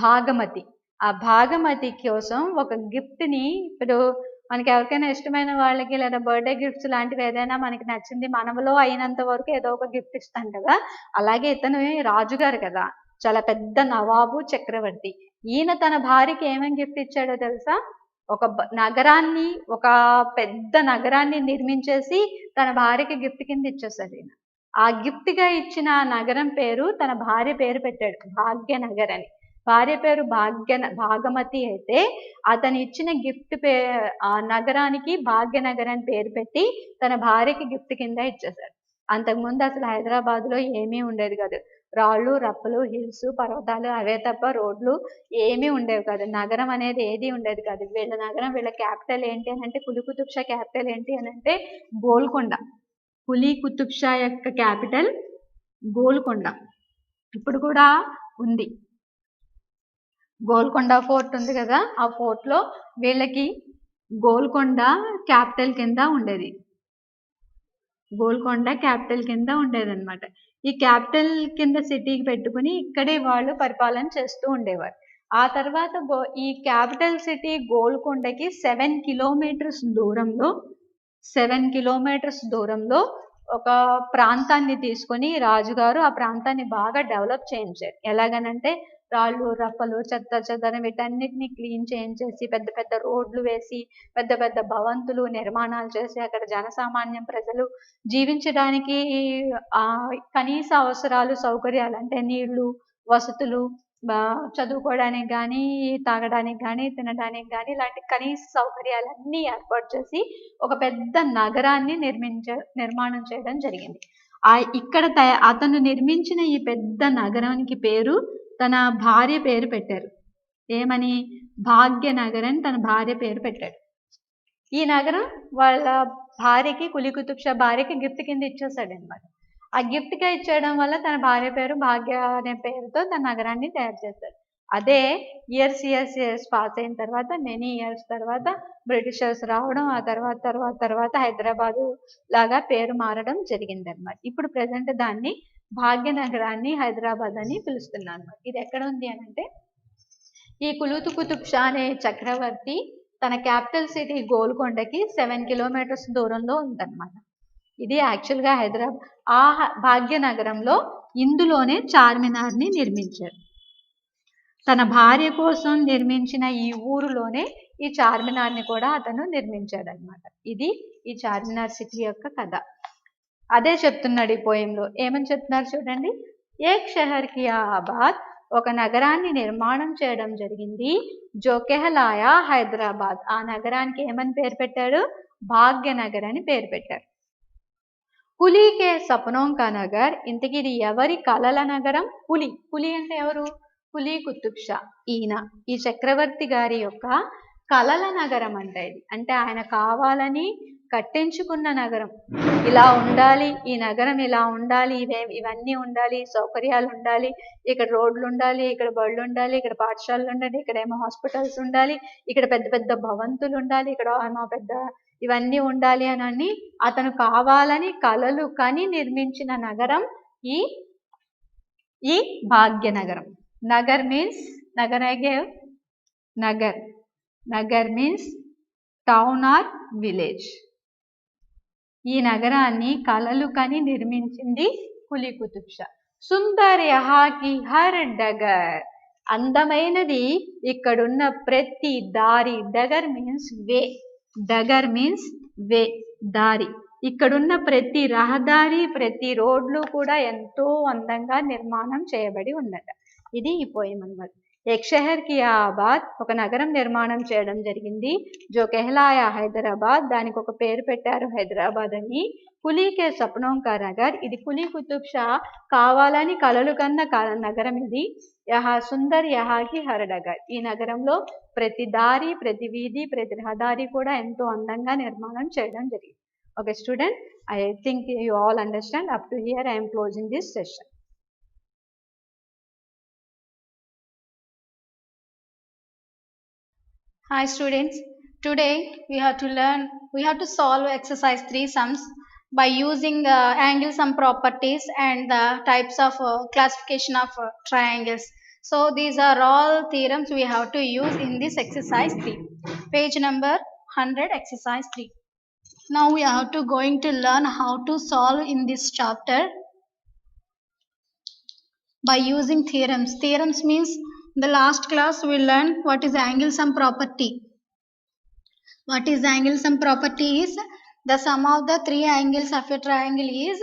S2: భాగమతి. ఆ భాగమతి కోసం ఒక గిఫ్ట్ని, ఇప్పుడు మనకి ఎవరికైనా ఇష్టమైన వాళ్ళకి లేదా బర్త్డే గిఫ్ట్స్ లాంటివి ఏదైనా మనకి నచ్చింది మనలో అయినంత వరకు ఏదో ఒక గిఫ్ట్ ఇస్తాం కదా. అలాగే ఇతను రాజుగారు కదా, చాలా పెద్ద నవాబు చక్రవర్తి. ఈయన తన భార్యకి ఏమేమి గిఫ్ట్ ఇచ్చాడో తెలుసా? ఒక నగరాన్ని, ఒక పెద్ద నగరాన్ని నిర్మించేసి తన భార్యకి గిఫ్ట్ కింద ఇచ్చేసాడు ఈయన. ఆ గిఫ్ట్ గా ఇచ్చిన నగరం పేరు తన భార్య పేరు పెట్టాడు భాగ్యనగర్ అని. భార్య పేరు భాగమతి అయితే అతను ఇచ్చిన గిఫ్ట్ ఆ నగరానికి భాగ్యనగర్ అని పేరు పెట్టి తన భార్యకి గిఫ్ట్ కింద ఇచ్చేసాడు. అంతకుముందు అసలు హైదరాబాద్ లో ఏమీ ఉండేది కాదు. రాళ్ళు రప్పలు, హిల్స్, పర్వతాలు, అవే తప్ప రోడ్లు ఏమీ ఉండేవి కాదు. నగరం అనేది ఏది ఉండేది కాదు. వీళ్ళ నగరం, వీళ్ళ క్యాపిటల్ ఏంటి అని అంటే కులీ కుతుబ్ షా క్యాపిటల్ ఏంటి అని అంటే గోల్కొండ. కులీ కుతుబ్ షా యొక్క క్యాపిటల్ గోల్కొండ. ఇప్పుడు కూడా ఉంది. గోల్కొండ ఫోర్ట్ ఉంది కదా, ఆ ఫోర్ట్ లో వీళ్ళకి గోల్కొండ క్యాపిటల్ కింద ఉండేది. గోల్కొండ క్యాపిటల్ కింద ఉండేది అనమాట. ఈ క్యాపిటల్ కింద సిటీకి పెట్టుకుని ఇక్కడే వాళ్ళు పరిపాలన చేస్తూ ఉండేవారు. ఆ తర్వాత ఈ క్యాపిటల్ సిటీ గోల్కొండకి 7 kilometers దూరంలో 7 kilometers దూరంలో ఒక ప్రాంతాన్ని తీసుకొని రాజుగారు ఆ ప్రాంతాన్ని బాగా డెవలప్ చేయించారు. ఎలాగనంటే రాళ్ళు రప్పలు చెదరం వీటన్నిటిని క్లీన్ చేయించేసి పెద్ద పెద్ద రోడ్లు వేసి పెద్ద పెద్ద భవంతులు నిర్మాణాలు చేసి అక్కడ జనసామాన్యం ప్రజలు జీవించడానికి కనీస అవసరాలు సౌకర్యాలు అంటే నీళ్లు, వసతులు, చదువుకోవడానికి కానీ, తాగడానికి కానీ, తినడానికి కానీ ఇలాంటి కనీస సౌకర్యాలన్నీ ఏర్పాటు చేసి ఒక పెద్ద నగరాన్ని నిర్మాణం చేయడం జరిగింది. ఇక్కడ అతను నిర్మించిన ఈ పెద్ద నగరానికి పేరు తన భార్య పేరు పెట్టారు. ఏమని? భాగ్యనగర్ అని తన భార్య పేరు పెట్టాడు. ఈ నగరం వాళ్ళ భార్యకి, కులీ కుతుబ్ షా భార్యకి గిఫ్ట్ కింద ఇచ్చేసాడు అనమాట. ఆ గిఫ్ట్ గా ఇచ్చేయడం వల్ల తన భార్య పేరు భాగ్య అనే పేరుతో తన నగరాన్ని తయారు చేశాడు. అదే ఇయర్స్ పాస్ అయిన తర్వాత, మెనీ ఇయర్స్ తర్వాత బ్రిటిషర్స్ రావడం, ఆ తర్వాత హైదరాబాదు లాగా పేరు మారడం జరిగింది అనమాట. ఇప్పుడు ప్రెసెంట్ దాన్ని భాగ్యనగరాన్ని హైదరాబాద్ అని పిలుస్తున్నాను అనమాట. ఇది ఎక్కడ ఉంది అని అంటే ఈ కులీ కుతుబ్ షా అనే చక్రవర్తి తన క్యాపిటల్ సిటీ గోల్కొండకి 7 kilometers దూరంలో ఉందన్నమాట. ఇది యాక్చువల్గా హైదరాబాద్. ఆ భాగ్యనగరంలో ఇందులోనే చార్మినార్ని నిర్మించారు. తన భార్య కోసం నిర్మించిన ఈ ఊరులోనే ఈ చార్మినార్ని కూడా అతను నిర్మించాడు అనమాట. ఇది ఈ చార్మినార్ సిటీ యొక్క కథ. అదే చెప్తున్నాడు ఈ పోయంలో. ఏమని చెప్తున్నారు చూడండి. ఏక్ షహర్ కి ఆబాద్, ఒక నగరాన్ని నిర్మాణం చేయడం జరిగింది. జో కెహలాయా హైదరాబాద్, ఆ నగరానికి ఏమని పేరు పెట్టాడు? భాగ్యనగర్ అని పేరు పెట్టారు. కులీకే సపనోం కా నగర్, ఇంతకీ ఇది ఎవరి కలల నగరం? కులీ. కులీ అంటే ఎవరు? కులీ కుతుబ్ షా. ఈయన ఈ చక్రవర్తి గారి యొక్క కలల నగరం అంటే ఇది. అంటే ఆయన కావాలని కట్టించుకున్న నగరం. ఇలా ఉండాలి, ఈ నగరం ఇలా ఉండాలి, ఇవన్నీ ఉండాలి, సౌకర్యాలు ఉండాలి, ఇక్కడ రోడ్లు ఉండాలి, ఇక్కడ బళ్ళు ఉండాలి, ఇక్కడ పాఠశాలలు ఉండాలి, ఇక్కడ ఏమో హాస్పిటల్స్ ఉండాలి, ఇక్కడ పెద్ద పెద్ద భవంతులు ఉండాలి, ఇక్కడ ఏమో పెద్ద ఇవన్నీ ఉండాలి అని అతను కావాలని కలలు కని నిర్మించిన నగరం ఈ Bhagyanagaram. Nagar means Nagar means town or village. ఈ నగరాన్ని కలలు కని నిర్మించింది కులీ కుతుబ్ షా. సుందర్ యహాకి హర్ డగర్, అందమైనది ఇక్కడున్న ప్రతి దారి. డగర్ మీన్స్ వే, దారి. ఇక్కడున్న ప్రతి రహదారి, ప్రతి రోడ్లు కూడా ఎంతో అందంగా నిర్మాణం చేయబడి ఉన్నది. ఇది ఈ పోయం అన్నమాట. एक शहर की आबाद, ఒక నగరం నిర్మాణం చేయడం జరిగింది. జో కెహ్లాయా హైదరాబాద్, దానికి ఒక పేరు పెట్టారు హైదరాబాద్ అని. కులీకే సప్నోం కా నగర్, ఇది కులీ కుతుబ్ షా కావాలని కలలు కన్న నగరం ఇది. యహా సుందర్ యహాకి హర్ డగర్, ఈ నగరంలో ప్రతి దారి, ప్రతి వీధి, ప్రతి రహదారి కూడా ఎంతో అందంగా నిర్మాణం చేయడం జరిగింది. Okay student, I think you all understand. Up to hear I am closing this session.
S3: Hi students, today we have to solve exercise 3 sums by using angle sum properties and the types of classification of triangles. So these are all theorems we have to use in this exercise 3. Page number 100, exercise 3. Now we have to going to learn how to solve in this chapter by using theorems. Theorems means in the last class we learned what is angle sum property. What is angle sum property is the sum of the 3 angles of a triangle is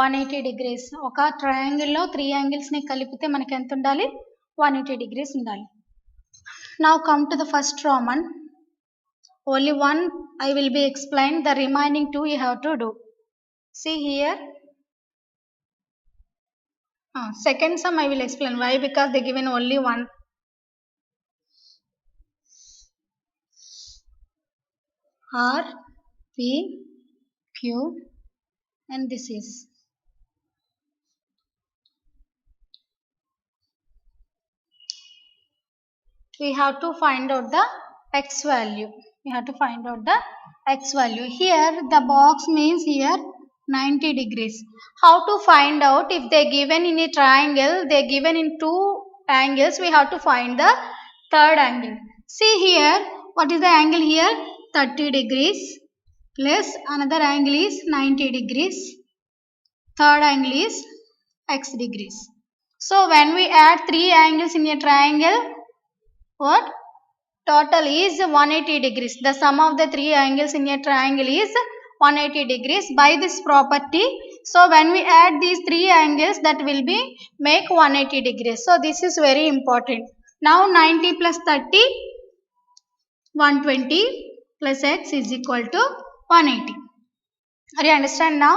S3: 180 degrees. ఒక triangle లో 3 angles ని కలిపితే మనకి ఎంత ఉండాలి? 180 degrees ఉండాలి. Now come to the first Roman. Only one I will be explained, the remaining 2 you have to do. See here. Second sum I will explain. Why? Because they given only one. R, P, Q, and this is. We have to find out the x value. Here the box means here 90 degrees. How to find out? If they given in a triangle, they given in 2 angles, we have to find the third angle. See here, what is the angle here? 30 degrees plus another angle is 90 degrees. Third angle is x degrees. So when we add 3 angles in a triangle, what? Total is 180 degrees. The sum of the 3 angles in a triangle is 180 degrees by this property. So when we add these 3 angles, that will be make 180 degrees. So this is very important. Now 90 plus 30, 120 plus x is equal to 180. Are you understand now?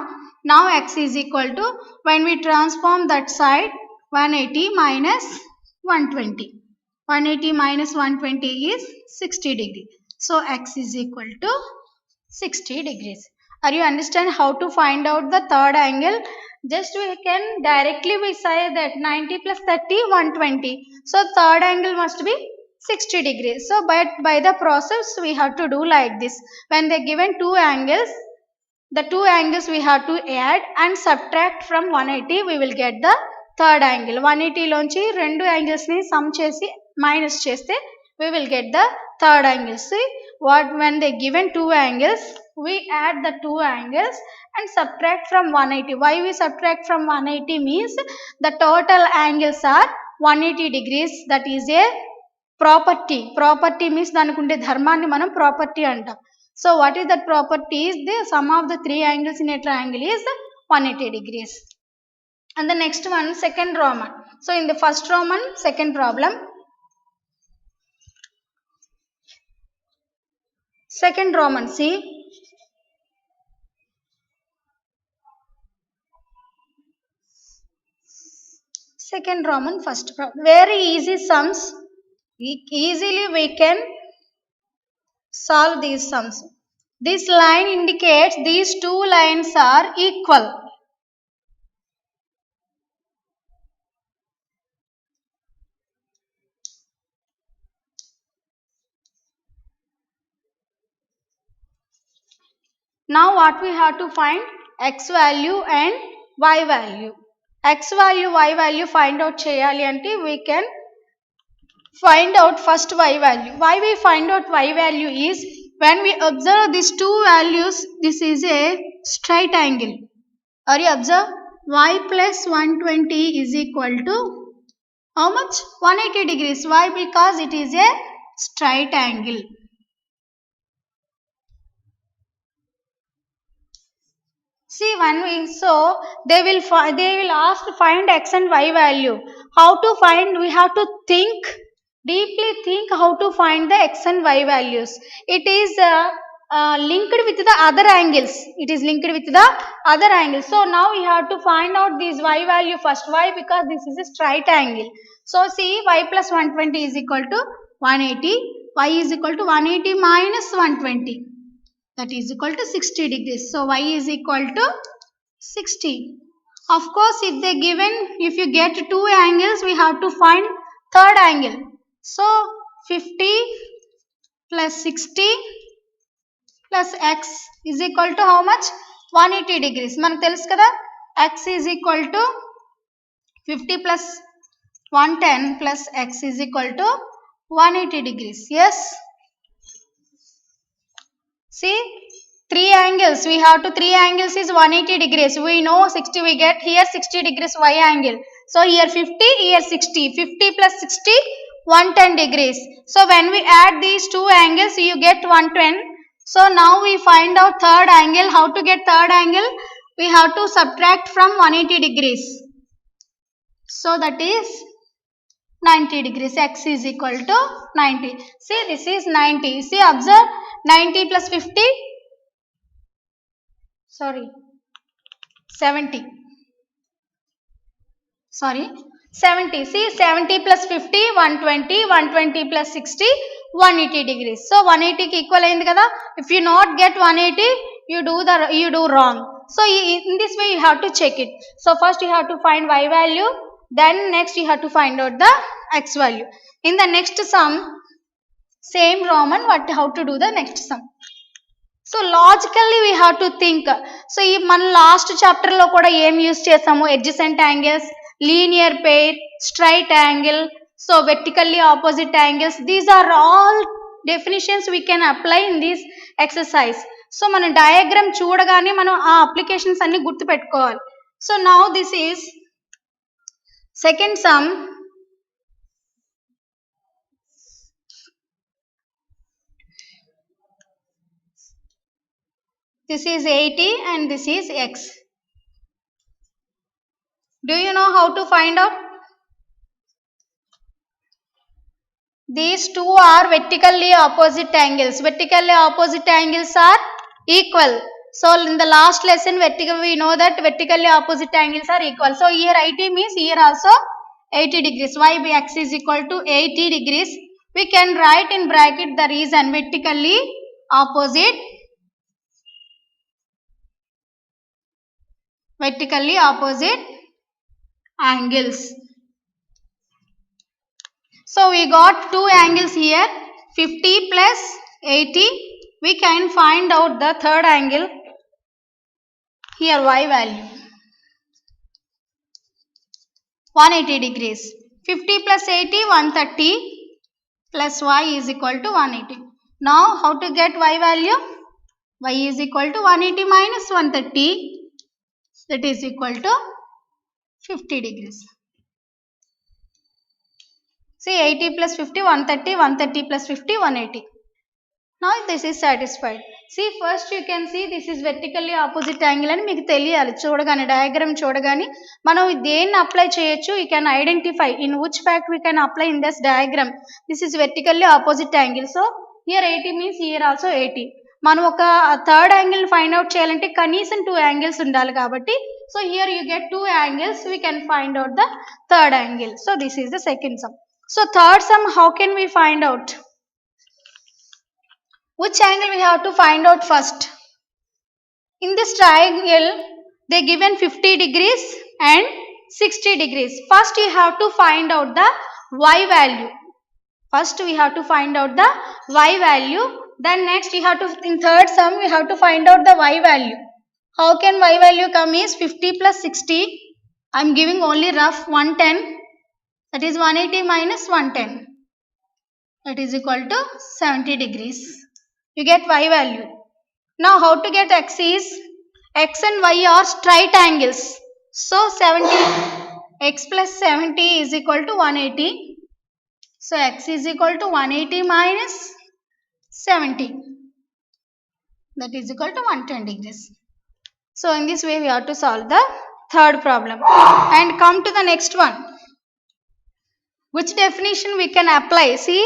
S3: Now x is equal to, when we transform that side, 180 minus 120. 180 minus 120 is 60 degree. So x is equal to 60 degrees. Are you understand how to find out the third angle? Just we can directly we say that 90 plus 30, 120. So third angle must be 60 degrees. So but by the process we have to do like this. When they given 2 angles, the 2 angles we have to add and subtract from 180, we will get the third angle. 180 lonchi 2 angles ni sum chesi minus cheste, we will get the third angle. See what, when they given 2 angles, we add the 2 angles and subtract from 180. Why we subtract from 180 means the total angles are 180 degrees. That is a property. Property means danukunde dharmanni manam property antam. So what is that property? Is the sum of the 3 angles in a triangle is 180 degrees. And the next one, second Roman. So in the first Roman, second problem. Second Roman, see. Second Roman, first problem. Very easy sums. Easily we can solve these sums. This line indicates these two lines are equal. Now what we have to find? X value and Y value. X value, Y value find out cheyali ante we can find out first Y value. Why we find out Y value is when we observe these two values, this is a straight angle. Are you observe? Y plus 120 is equal to how much? 180 degrees. Why? Because it is a straight angle. See, they will ask to find X and Y value. How to find? We have to deeply think how to find the X and Y values. It is linked with the other angles. It is linked with the other angles. So now we have to find out this Y value first. Why? Because this is a straight angle. So see, Y plus 120 is equal to 180. Y is equal to 180 minus 120. That is equal to 60 degrees. So Y is equal to 60. Of course, if you get two angles, we have to find third angle. So 50 plus 60 plus X is equal to how much? 180 degrees. Manaku telusu kada? X is equal to 50 plus 110 plus X is equal to 180 degrees. Yes? See, three angles. We have to three angles is 180 degrees. We know 60 we get here 60 degrees Y angle. So here 50, here 60. 50 plus 60, 110 degrees. So when we add these two angles, you get 110. So now we find out third angle. How to get third angle? We have to subtract from 180 degrees. So that is 90 degrees. X is equal to 90. See, this is 90. See, observe 90 plus 50. Sorry, 70. Sorry, 70. See, 70 plus 50, 120. 120 plus 60, 180 degrees. So 180 ki equal ayindi kada. If you not get 180, you do wrong. So in this way you have to check it. So first you have to find Y value. Then next you have to find out the X value. In the next sum, same Roman, how to do the next sum. So logically we have to think. So in last chapter lo kuda em use chesamu? Adjacent angles, linear pair, straight angle, so vertically opposite angles. These are all definitions we can apply in this exercise. So mana diagram చూడగానే మనం ఆ applications అన్ని గుర్తు పెట్టుకోవాలి. So now this is second sum. This is 80 and this is X. Do you know how to find out? These two are vertically opposite angles. Vertically opposite angles are equal. So in the last lesson, we know that vertically opposite angles are equal. So here 80 means here also 80 degrees. Y by X is equal to 80 degrees. We can write in bracket the reason: vertically opposite angles. So we got two angles here, 50 plus 80. We can find out the third angle. Here Y value 180 degrees. 50 plus 80, 130 plus Y is equal to 180. Now how to get Y value? Y is equal to 180 minus 130. That is equal to 50 degrees. See, 80 plus 50, 130, 130 plus 50, 180. Now this is satisfied. See, first you can see this is vertically opposite angle and meeku teliyali chudagani diagram chudagani manam deni apply cheyochu. You can identify in which fact we can apply in this diagram. This is vertically opposite angle. So here 80 means here also 80. మనం ఒక third angle find out చేయాలంటే కనీసం two angles ఉండాలి కాబట్టి so here you get two angles we can find out the third angle. So this is the second some. So third sum how can we find out? Which angle we have to find out first? In this triangle, they given 50 degrees and 60 degrees. First you have to find out the y value. First we have to find out the y value. Then next you have to, in third sum, we have to find out the y value. How can y value come is 50 plus 60. I am giving only rough 110. That is 180 minus 110. That is equal to 70 degrees. You get y value. Now how to get x is, x and y are straight angles. So 70, x plus 70 is equal to 180. So x is equal to 180 minus 70. That is equal to 110 degrees. So in this way we have to solve the third problem. And come to the next one. Which definition we can apply? See,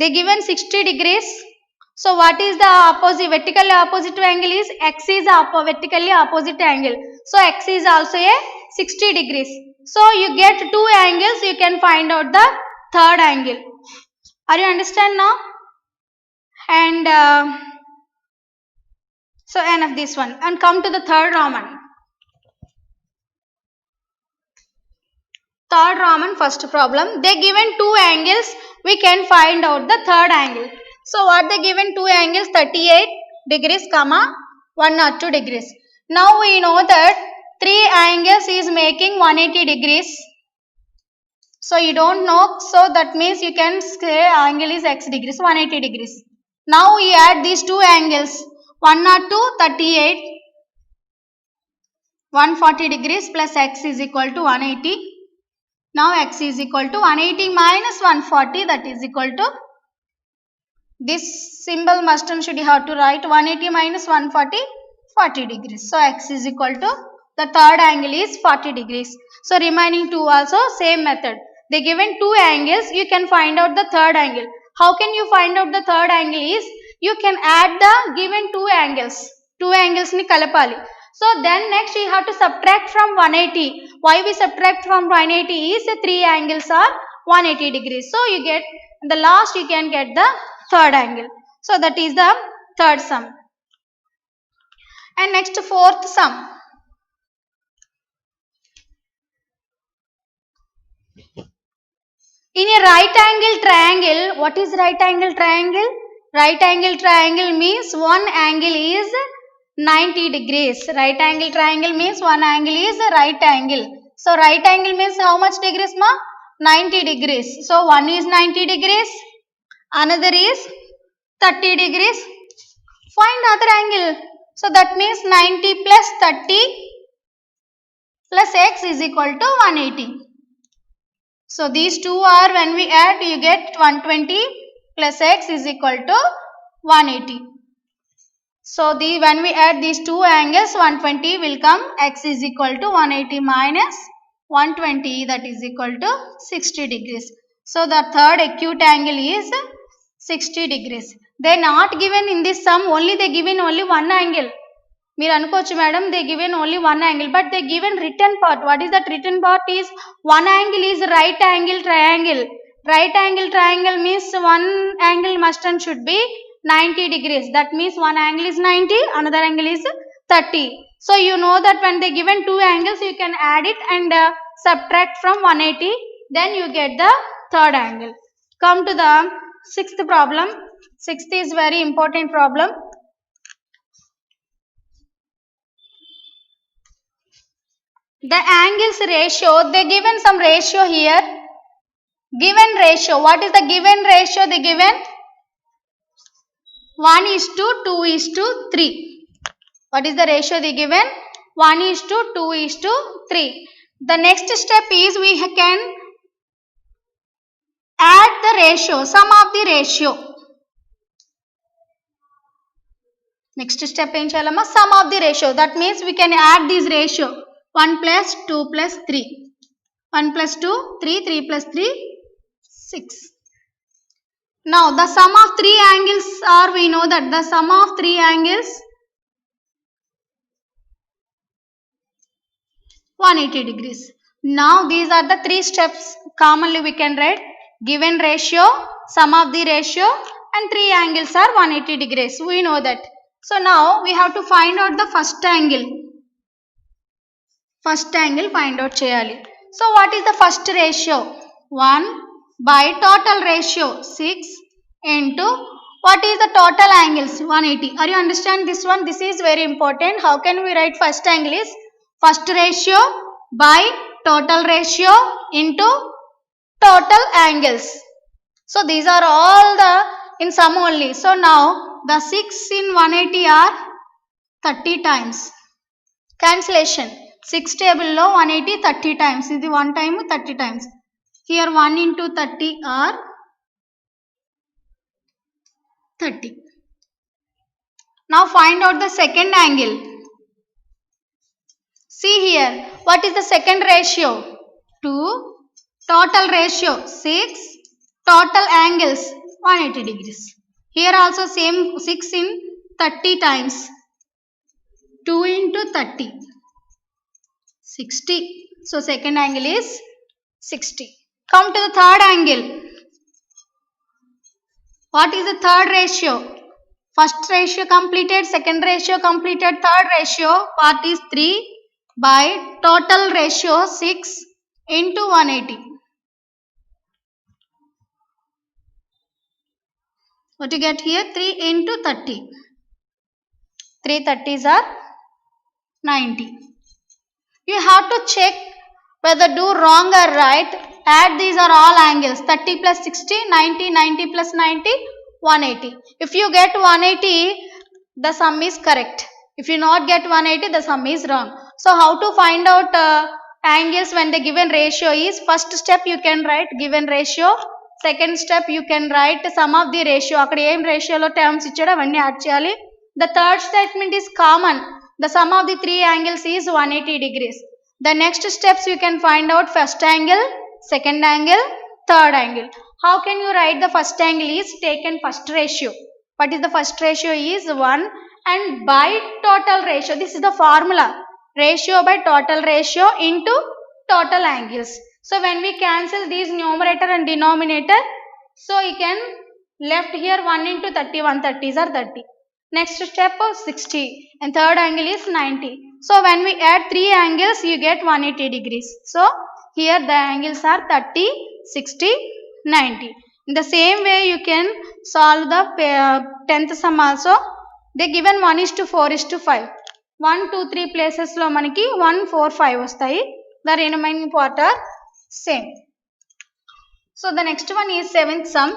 S3: they given 60 degrees. So what is the opposite, vertically opposite angle is, x is vertically opposite angle. So x is also a 60 degrees. So you get two angles, you can find out the third angle. Are you understand now? And so enough this one. And come to the third Roman. Third Roman first problem. They given two angles, we can find out the third angle. So what they given two angles, 38 degrees comma 102 degrees. Now we know that three angles is making 180 degrees. So you don't know, so that means you can say angle is x degrees, 180 degrees. Now we add these two angles, 102, 38, 140 degrees plus x is equal to 180. Now x is equal to 180 minus 140, that is equal to, this symbol must and should you have to write 180 minus 140, 40 degrees. So x is equal to, the third angle is 40 degrees. So remaining two also same method. They given two angles, you can find out the third angle. How can you find out the third angle is, you can add the given two angles. Two angles ni kalapali. So then next you have to subtract from 180. Why we subtract from 180 is, three angles are 180 degrees. So you get, the last you can get the third angle. So that is the third sum. And next fourth sum. In a right angle triangle, what is right angle triangle? Right angle triangle means one angle is 90 degrees. Right angle triangle means one angle is a right angle. So right angle means how much degrees ma? 90 degrees. So one is 90 degrees, another is 30 degrees. Find other angle. So that means 90 plus 30 plus x is equal to 180. So these two are, when we add, you get 120 plus x is equal to 180. So when we add these two angles, 120 will come, x is equal to 180 minus 120, that is equal to 60 degrees. So the third acute angle is 60 degrees. They are not given in this sum, only they given only one angle. మీరు అనుకోవచ్చు madam, they given only one angle, but they given return part. What is that return part is, one angle is right angle triangle. Right angle triangle means one angle must and should be 90 degrees. That means one angle is 90, another angle is 30. So you know that when they given two angles, you can add it and subtract from 180. Then you get the third angle. Come to the sixth problem. Sixth is very important problem. The angles ratio, they given some ratio here. Given ratio, what is the given ratio they given? 1:2:3. What is the ratio they given? 1:2:3. The next step is we can add the ratio, sum of the ratio. Next step em cheyalama, sum of the ratio. That means we can add this ratio. 1 plus 2 plus 3. 1 plus 2, 3, 3 plus 3, 6. Now the sum of three angles are, we know that the sum of three angles 180 degrees. Now these are the three steps commonly we can write. Given ratio, sum of the ratio and 3 angles are 180 degrees. We know that. So now we have to find out the first angle. First angle find out cheyali. So what is the first ratio? 1 by total ratio 6 into what is the total angles? 180. Are you understand this one? This is very important. How can we write first angle is first ratio by total ratio into total angles. So these are all the in sum only. So now the 6 in 180 are 30 times. Cancellation. 6 table lo 180 30 times. This is 1 time 30 times. Here 1 into 30 are 30. Now find out the second angle. See here, what is the second ratio? 2, total ratio 6, total angles 180 degrees. Here also same 6 in 30 times. 2 into 30, 60. So second angle is 60. Come to the third angle. What is the third ratio? First ratio completed, second ratio completed, third ratio part is 3 by total ratio 6 into 180. What you get here? 3 into 30. 3 30s are 90. You have to check whether do wrong or right. Add these are all angles. 30 plus 60, 90, 90 plus 90, 180. If you get 180, the sum is correct. If you not get 180, the sum is wrong. So how to find out angles when the given ratio is? First step you can write given ratio. Second step you can write sum of the ratio. Akkada em ratio lo terms ichchada avanni add cheyali. The third statement is common. The sum of the three angles is 180 degrees. The next steps you can find out first angle, second angle, third angle. How can you write the first angle is taken first ratio. What is the first ratio is 1 and by total ratio. This is the formula. Ratio by total ratio into total angles. So when we cancel these numerator and denominator, so you can left here 1 into 30, 130s are 30. Next step 60 and third angle is 90. So when we add 3 angles you get 180 degrees. So here the angles are 30, 60, 90. In the same way you can solve the 10th sum also. They given 1:4:5. 1, 2, 3 places lo manaki 1, 4, 5 vastayi. The remaining part are same. So the next one is 7th sum.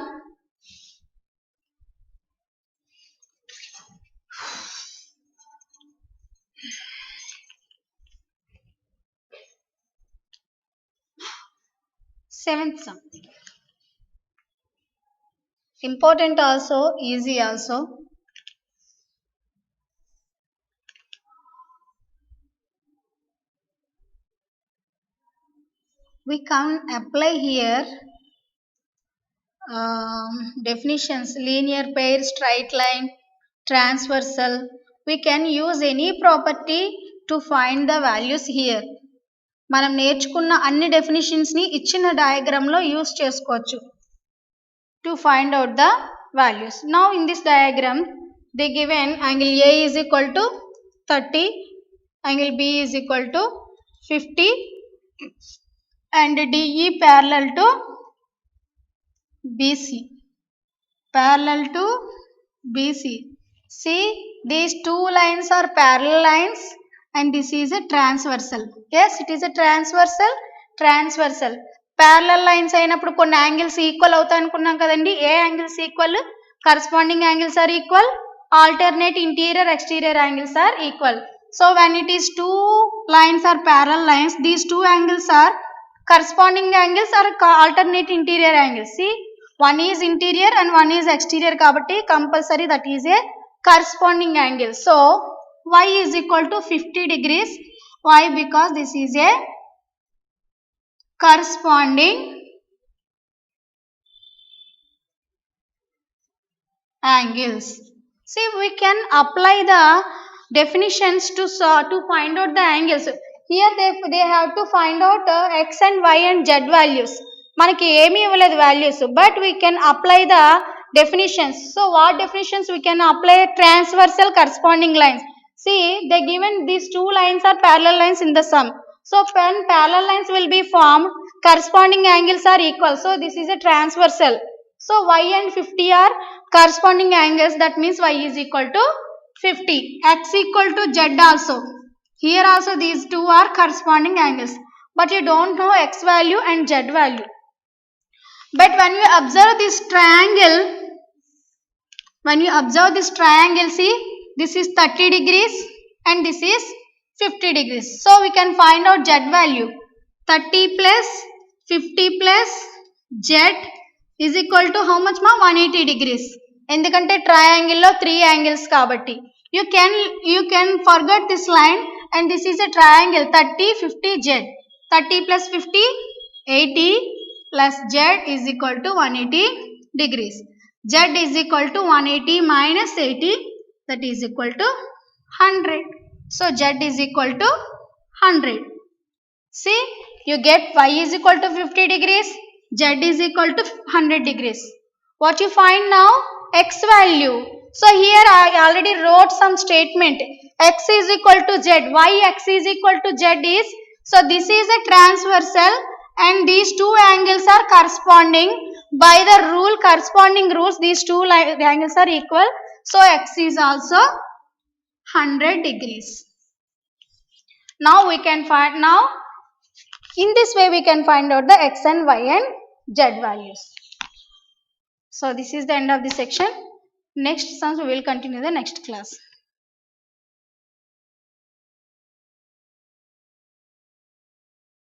S3: Seventh sum. Important also, easy also. We can apply here definitions, linear pair, straight line, transversal. We can use any property to find the values here. మనం నేర్చుకున్న అన్ని definitions ని ఇచ్చిన diagram లో use చేసుకోవచ్చు to find out the values. Now in this diagram they given angle A is equal to 30, angle B is equal to 50 and DE parallel to BC. Parallel to BC. See, these two lines are parallel lines and this is a transversal. Yes, it is a transversal. Transversal. Parallel lines అయినప్పుడు కొన్ని angles equal అవుతాయి అనుకున్నాం కదండి. ఏ angles equal? Corresponding angles are equal. Alternate interior exterior angles are equal. So when it is two lines are parallel lines, these two angles are corresponding angles or alternate interior angles. See, one is interior and one is exterior kabatti compulsory that is a corresponding angle. So y is equal to 50 degrees. Why? Because this is a corresponding angles. See, we can apply the definitions to find out the angles. Here they have to find out x and y and z values. మనకి ఏమీ ఇవ్వలేదు values, but we can apply the definitions. So what definitions we can apply? Transversal corresponding lines. See, they given these two lines are parallel lines in the sum. So when parallel lines will be formed, corresponding angles are equal. So this is a transversal. So y and 50 are corresponding angles. That means y is equal to 50. X equal to z also. Here also these two are corresponding angles. But you don't know x value and z value. But when you observe this triangle, see, this is 30 degrees and this is 50 degrees. So we can find out z value. 30 plus 50 plus z is equal to how much ma? 180 degrees. ఎందుకంటే triangle లో 3 angles కాబట్టి. You can forget this line, and this is a triangle 30 50 z. 30 plus 50 80 plus z is equal to 180 degrees. Z is equal to 180 minus 80, that is equal to 100. So z is equal to 100. See, you get y is equal to 50 degrees, z is equal to 100 degrees. What you find now? X value. So here I already wrote some statement. X is equal to z. Why x is equal to z is, so this is a transversal and these two angles are corresponding. By the rule, corresponding rules, these two angles are equal. So x is also 100 degrees. Now we can find, now in this way we can find out the x and y and z values. So this is the end of the section. Next sums we will continue the next class.